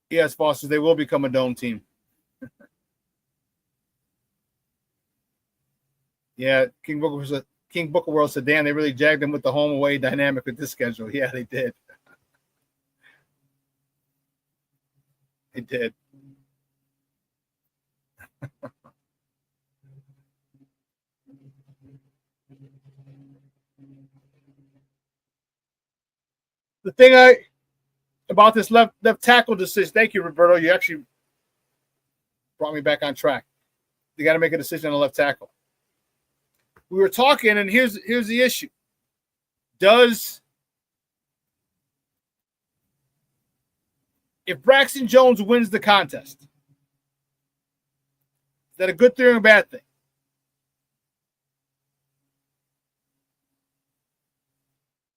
S6: Yes, Foster, they will become a dome team. Yeah, King Booker World said, damn, they really jagged them with the home away dynamic with this schedule. Yeah, they did. They did. The thing about this left tackle decision, thank you, Roberto. You actually brought me back on track. They got to make a decision on the left tackle. We were talking, and here's the issue. If Braxton Jones wins the contest, is that a good thing or a bad thing?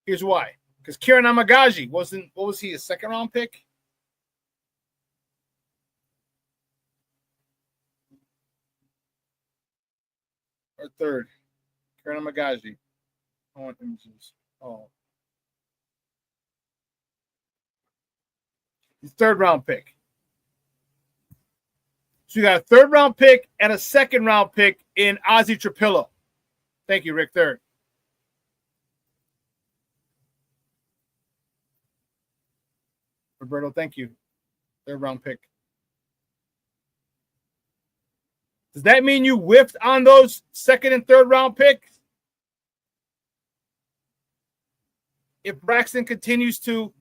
S6: Here's why. Because Kieran Amagaji what was he, a second round pick? Or third? Kieran Amagaji. I want images. Oh. He's third round pick. So you got a third round pick and a second round pick in Ozzie Trapillo. Thank you, Rick. Third. Roberto, thank you. Third round pick. Does that mean you whiffed on those second and third round picks? If Braxton continues to,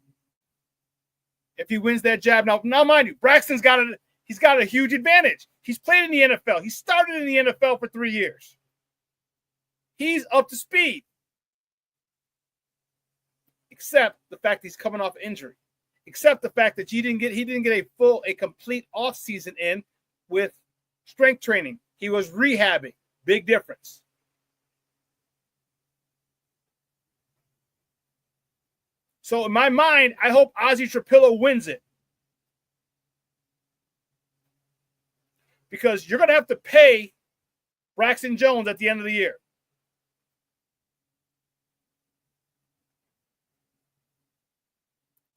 S6: if he wins that jab, now mind you, Braxton's got a huge advantage. He's played in the NFL. He started in the NFL for 3 years. He's up to speed. Except the fact he's coming off injury. Except the fact that he didn't get a complete offseason in with strength training. He was rehabbing. Big difference. So in my mind, I hope Ozzy Trapillo wins it. Because you're going to have to pay Braxton Jones at the end of the year.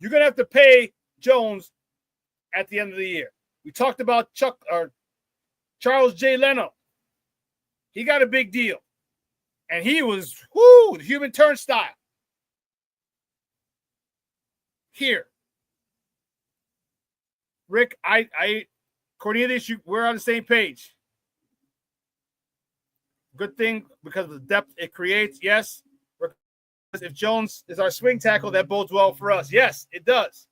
S6: You're going to have to pay Jones at the end of the year. We talked about Charles J. Leno. He got a big deal. And he was, the human turnstile. Here. Rick, Cornelius, we're on the same page. Good thing because of the depth it creates. Yes. If Jones is our swing tackle, that bodes well for us. Yes, it does.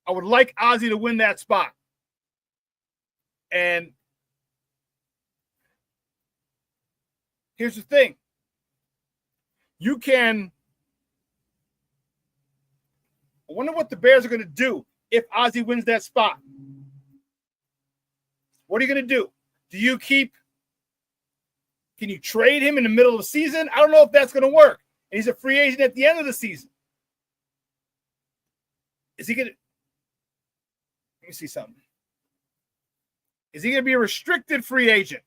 S6: I would like Ozzy to win that spot. And here's the thing. I wonder what the Bears are going to do if Ozzy wins that spot. What are you going to do? Can you trade him in the middle of the season? I don't know if that's going to work. And he's a free agent at the end of the season. Is he going to? Let me see something. Is he going to be a restricted free agent?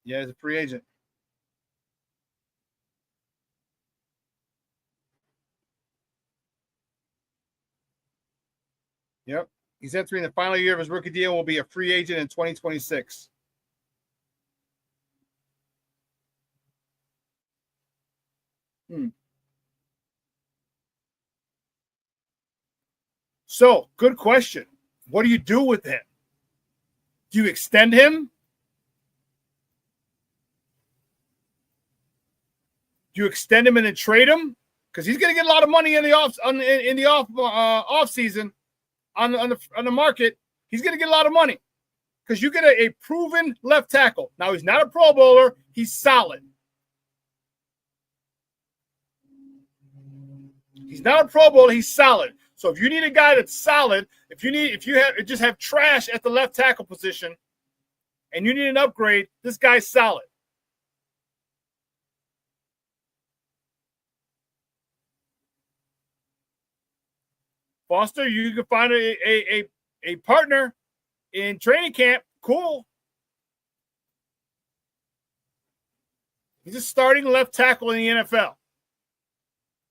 S6: Yeah, he's a free agent. Yep. He's entering the final year of his rookie deal and will be a free agent in 2026. So, good question. What do you do with him? Do you extend him? Do you extend him and then trade him? Because he's going to get a lot of money in the off season. On the market, he's going to get a lot of money because you get a proven left tackle. Now, he's not a Pro Bowler. He's solid. He's not a Pro Bowler. He's solid. So if you need a guy that's solid, if you just have trash at the left tackle position and you need an upgrade, this guy's solid. Foster, you can find a partner in training camp. Cool. He's a starting left tackle in the NFL.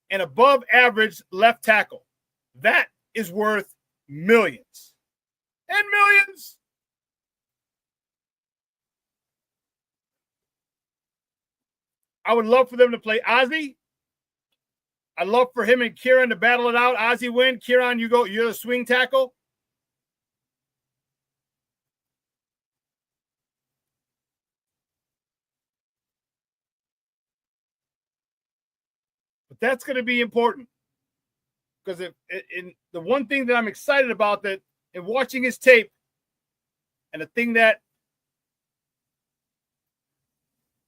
S6: An above average left tackle. That is worth millions. And millions. I would love for them to play Ozzy. I'd love for him and Kieran to battle it out. Ozzy win. Kieran, you're the swing tackle. But that's going to be important. Because the one thing that I'm excited about that in watching his tape, and the thing that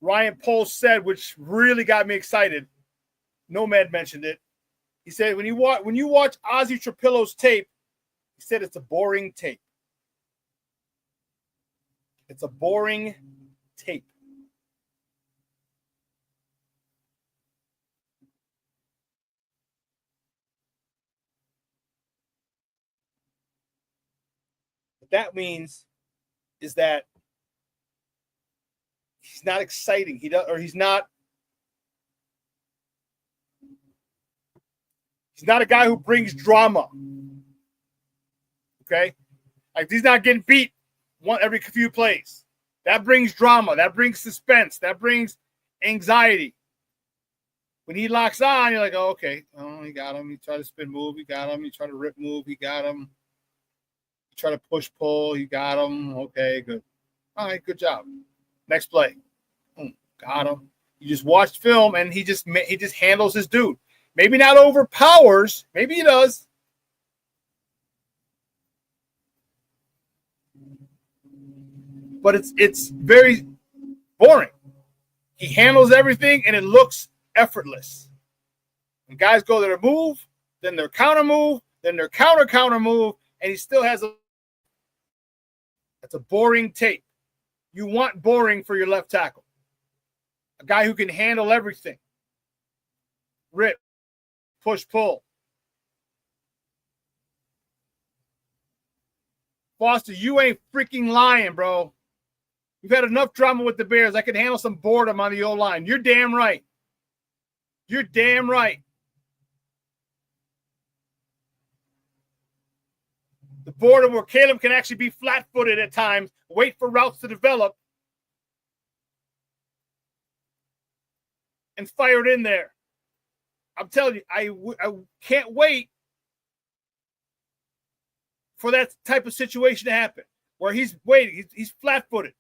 S6: Ryan Poles said, which really got me excited, Nomad mentioned it. He said when you watch Ozzy Trapillo's tape, he said it's a boring tape. It's a boring tape. What that means is that he's not exciting. He's not a guy who brings drama. Okay? Like he's not getting beat every few plays. That brings drama. That brings suspense. That brings anxiety. When he locks on, you're like, oh, okay. Oh, he got him. He tried to spin move. He got him. He tried to rip move. He got him. He tried to push pull. He got him. Okay, good. All right, good job. Next play. Got him. You just watched film, and he just handles his dude. Maybe not overpowers. Maybe he does. But it's very boring. He handles everything, and it looks effortless. When guys go there to move, then their counter move, then their counter move, and he still has that's a boring tape. You want boring for your left tackle. A guy who can handle everything. Rip, push, pull. Foster, you ain't freaking lying, bro. You've had enough drama with the Bears. I can handle some boredom on the O-line. You're damn right. You're damn right. The boredom where Caleb can actually be flat-footed at times, wait for routes to develop, and fire it in there. I'm telling you, I can't wait for that type of situation to happen, where he's waiting, he's flat-footed,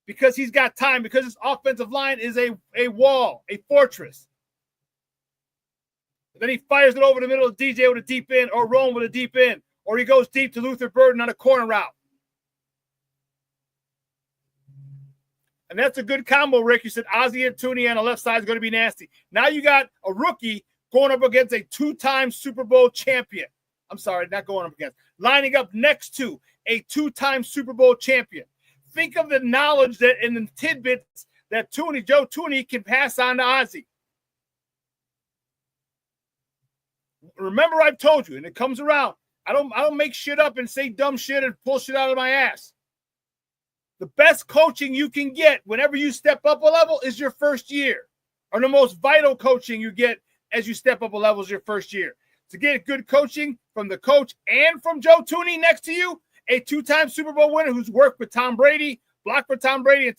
S6: because he's got time, because his offensive line is a wall, a fortress. And then he fires it over the middle of DJ with a deep end, or Rome with a deep end, or he goes deep to Luther Burden on a corner route. And that's a good combo, Rick. You said Ozzie and Tooney on the left side is going to be nasty. Now you got a rookie going up against a two-time Super Bowl champion. I'm sorry, not going up against. Lining up next to a two-time Super Bowl champion. Think of the knowledge that and the tidbits that Joe Tooney can pass on to Ozzie. Remember, I've told you, and it comes around. I don't make shit up and say dumb shit and pull shit out of my ass. The best coaching you can get whenever you step up a level is your first year. Or the most vital coaching you get as you step up a level is your first year. To get good coaching from the coach and from Joe Tooney next to you, a two-time Super Bowl winner who's worked with Tom Brady, blocked for Tom Brady, and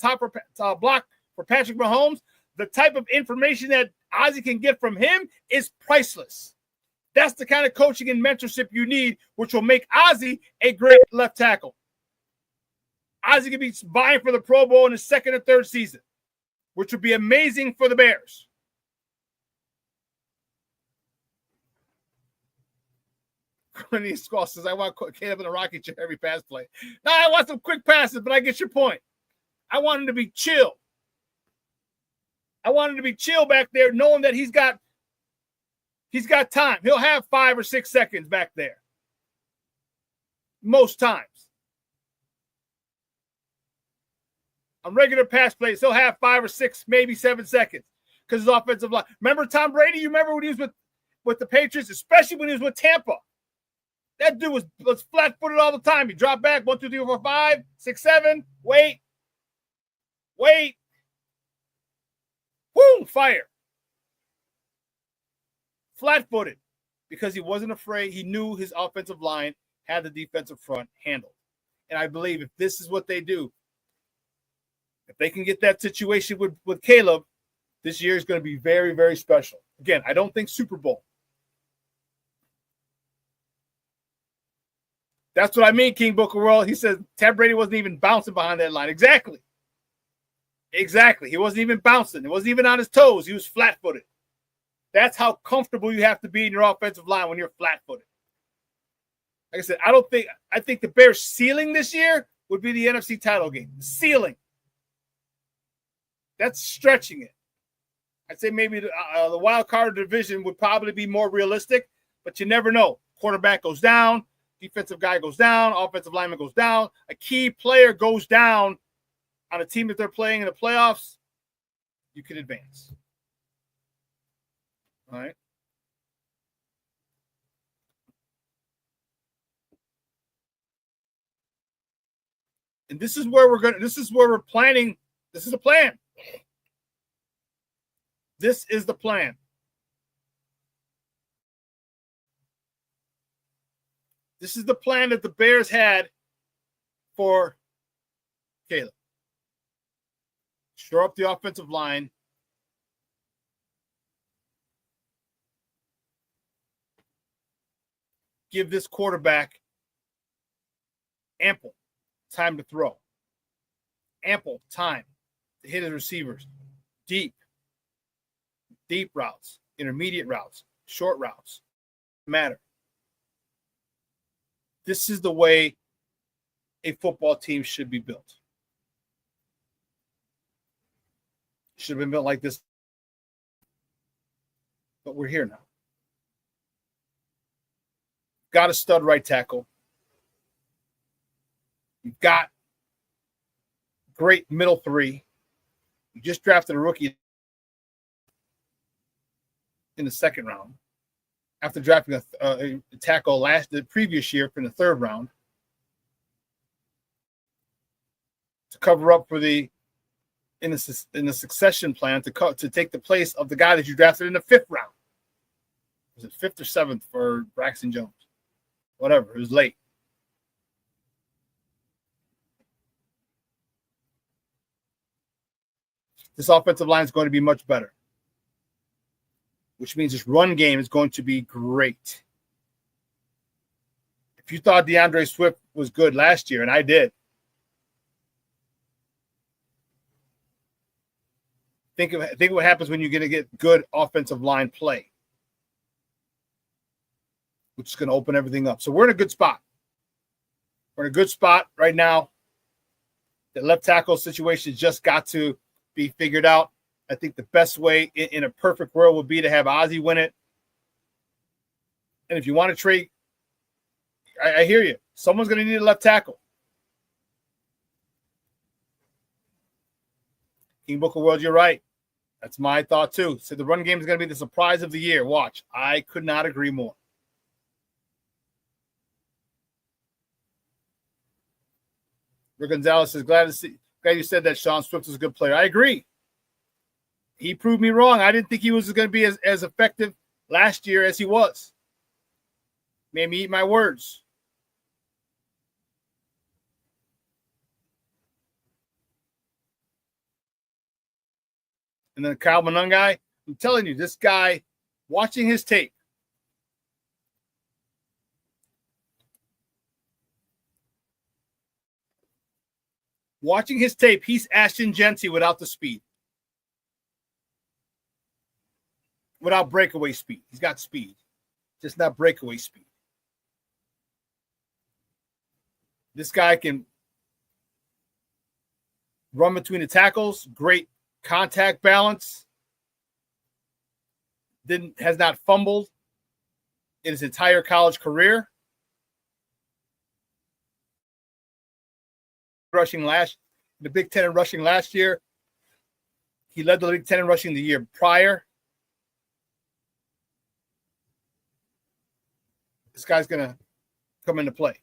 S6: block for Patrick Mahomes, the type of information that Ozzie can get from him is priceless. That's the kind of coaching and mentorship you need, which will make Ozzie a great left tackle. Ozzie could be vying for the Pro Bowl in his second or third season, which would be amazing for the Bears. Cornelius Squall says, I want Caleb in a rocking chair every pass play. No, I want some quick passes, but I get your point. I want him to be chill. I want him to be chill back there, knowing that he's got time. He'll have 5 or 6 seconds back there. Most times. On regular pass plays, he'll have 5 or 6, maybe 7 seconds because his offensive line. Remember Tom Brady? You remember when he was with the Patriots, especially when he was with Tampa? That dude was flat-footed all the time. He dropped back 1, 2, 3, 4, 5, 6, 7. Wait. Woo! Fire. Flat-footed because he wasn't afraid. He knew his offensive line had the defensive front handled. And I believe if this is what they do, if they can get that situation with Caleb, this year is going to be very, very special. Again, I don't think Super Bowl. That's what I mean, King Booker World. He says Tom Brady wasn't even bouncing behind that line. Exactly. He wasn't even bouncing. He wasn't even on his toes. He was flat-footed. That's how comfortable you have to be in your offensive line when you're flat-footed. Like I said, I think the Bears' ceiling this year would be the NFC title game. The ceiling. That's stretching it. I'd say maybe the wild card division would probably be more realistic, but you never know. Quarterback goes down, defensive guy goes down, offensive lineman goes down, a key player goes down on a team that they're playing in the playoffs, you can advance. All right. And this is where we're planning. This is the plan. This is the plan. This is the plan that the Bears had for Caleb. Shore up the offensive line. Give this quarterback ample time to throw. Ample time to hit his receivers. Deep routes, intermediate routes, short routes. Matter. This is the way a football team should be built. Should have been built like this. But we're here now. got a stud right tackle. You've got great middle three. You just drafted a rookie in the second round after drafting a tackle the previous year from the third round to cover up for in the succession plan to take the place of the guy that you drafted in the fifth round. Was it fifth or seventh for Braxton Jones? Whatever, it was late. This offensive line is going to be much better, which means this run game is going to be great. If you thought DeAndre Swift was good last year, and I did, think of what happens when you're going to get good offensive line play, which is going to open everything up. So we're in a good spot. We're in a good spot right now. The left tackle situation just got to be figured out. I think the best way in a perfect world would be to have Ozzie win it. And if you want to trade, I hear you. Someone's going to need a left tackle. King Booker World, you're right. That's my thought too. So the run game is going to be the surprise of the year. Watch. I could not agree more. Rick Gonzalez is glad you said that Shawn Swift is a good player. I agree. He proved me wrong. I didn't think he was going to be as effective last year as he was. Made me eat my words. And then Kyle Monangai, I'm telling you, this guy, watching his tape, he's Ashton Genty without the speed. Without breakaway speed. He's got speed, just not breakaway speed. This guy can run between the tackles, great contact balance. Has not fumbled in his entire college career. Rushing the Big Ten in rushing last year. He led the Big Ten in rushing the year prior. This guy's gonna come into play.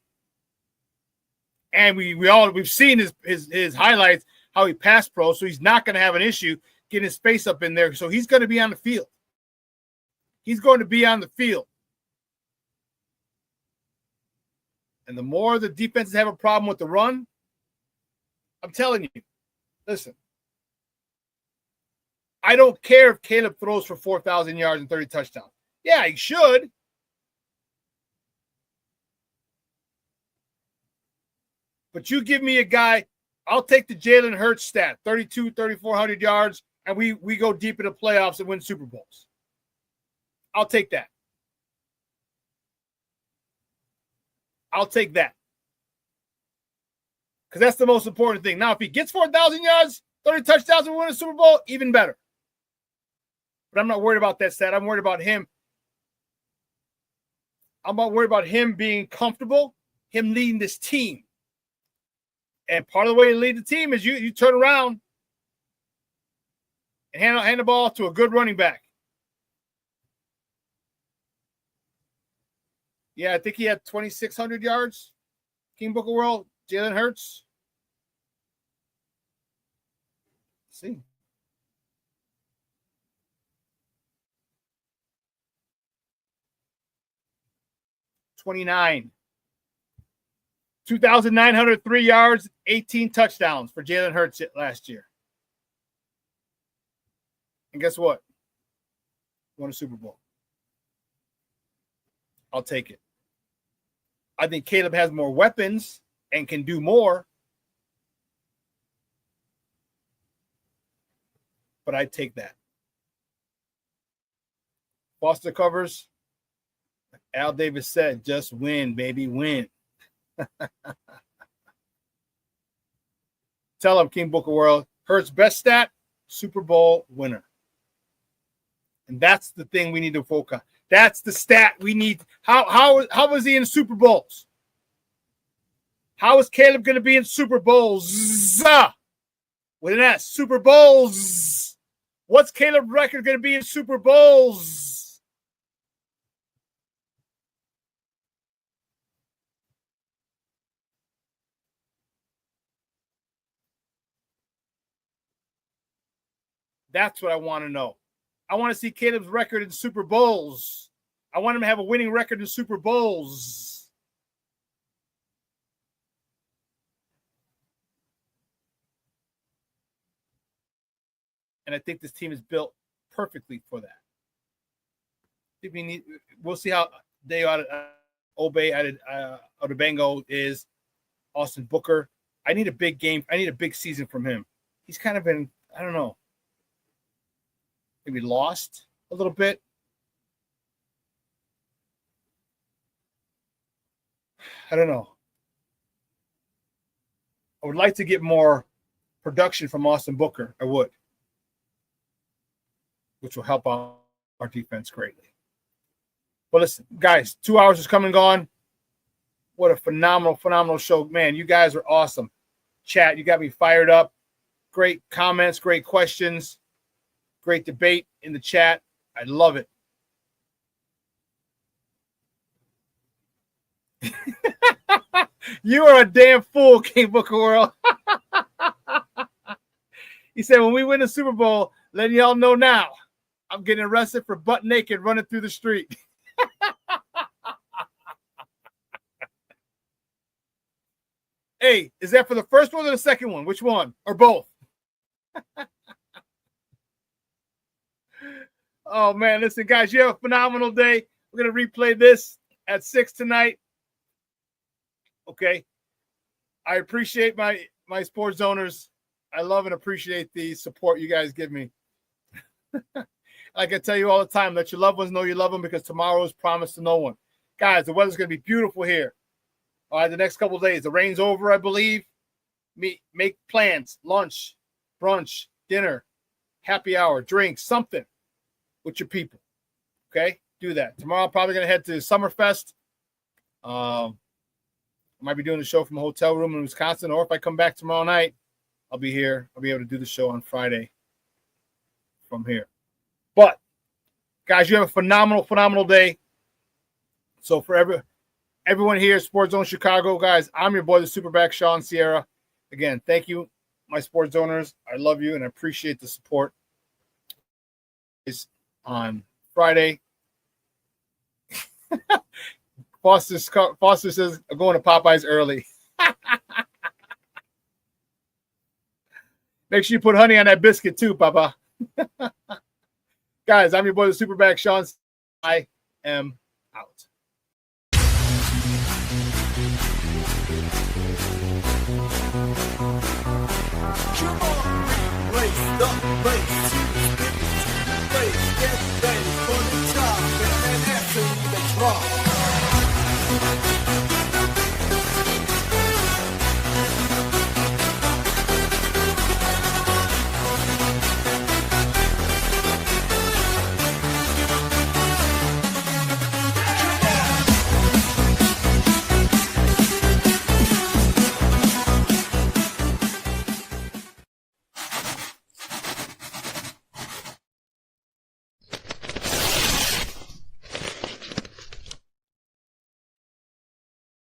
S6: And we've seen his highlights, how he passed pro, so he's not gonna have an issue getting his face up in there. So he's gonna be on the field. He's going to be on the field. And the more the defenses have a problem with the run, I'm telling you, listen, I don't care if Caleb throws for 4,000 yards and 30 touchdowns. Yeah, he should. But you give me a guy, I'll take the Jalen Hurts stat, 3,400 yards, and we go deep in the playoffs and win Super Bowls. I'll take that. I'll take that. Because that's the most important thing. Now, if he gets 4,000 yards, 30 touchdowns, and we win a Super Bowl, even better. But I'm not worried about that stat. I'm worried about him. I'm not worried about him being comfortable, him leading this team. And part of the way to lead the team is you turn around and hand the ball to a good running back. Yeah, I think he had 2,600 yards. King Booker World, Jalen Hurts. Let's see. $29. 2,903 yards, 18 touchdowns for Jalen Hurts last year. And guess what? Won a Super Bowl. I'll take it. I think Caleb has more weapons and can do more. But I'd take that. Foster covers. Like Al Davis said, just win, baby, win. Tell him, King Booker World, Hurts' best stat, Super Bowl winner. And that's the thing we need to focus on. That's the stat we need. How was he in Super Bowls? How is Caleb going to be in Super Bowls? With an S, Super Bowls. What's Caleb's record going to be in Super Bowls? That's what I want to know. I want to see Caleb's record in Super Bowls. I want him to have a winning record in Super Bowls. And I think this team is built perfectly for that. I think we'll see how they Obey Odebango is. Austin Booker. I need a big game. I need a big season from him. He's kind of been, I don't know, maybe lost a little bit. I don't know. I would like to get more production from Austin Booker. I would. Which will help out our defense greatly. But listen, guys, 2 hours is come and gone. What a phenomenal show. Man, you guys are awesome. Chat, you got me fired up. Great comments, great questions, great debate in the chat. I love it. You are a damn fool, King Booker World. He said, when we win the Super Bowl, letting y'all know now, I'm getting arrested for butt naked running through the street. Hey, is that for the first one or the second one? Which one? Or both? Oh, man. Listen, guys, you have a phenomenal day. We're going to replay this at 6 tonight. Okay. I appreciate my sports owners. I love and appreciate the support you guys give me. Like I tell you all the time, let your loved ones know you love them because tomorrow is promised to no one. Guys, the weather's going to be beautiful here. All right, the next couple of days. The rain's over, I believe. Make plans, lunch, brunch, dinner, happy hour, drinks, something with your people. Okay? Do that. Tomorrow I'm probably going to head to Summerfest. I might be doing the show from a hotel room in Wisconsin, or if I come back tomorrow night, I'll be here. I'll be able to do the show on Friday from here. But, guys, you have a phenomenal day. So for everyone here at Sports Zone Chicago, guys, I'm your boy, the SuperBack, Shawn Sierra. Again, thank you, my sports owners. I love you and I appreciate the support. It's on Friday. Foster says, I'm going to Popeyes early. Make sure you put honey on that biscuit too, Papa. Guys, I'm your boy, the SuperBack, Shawn. I am out.
S8: Get ready for the top and answer the drop.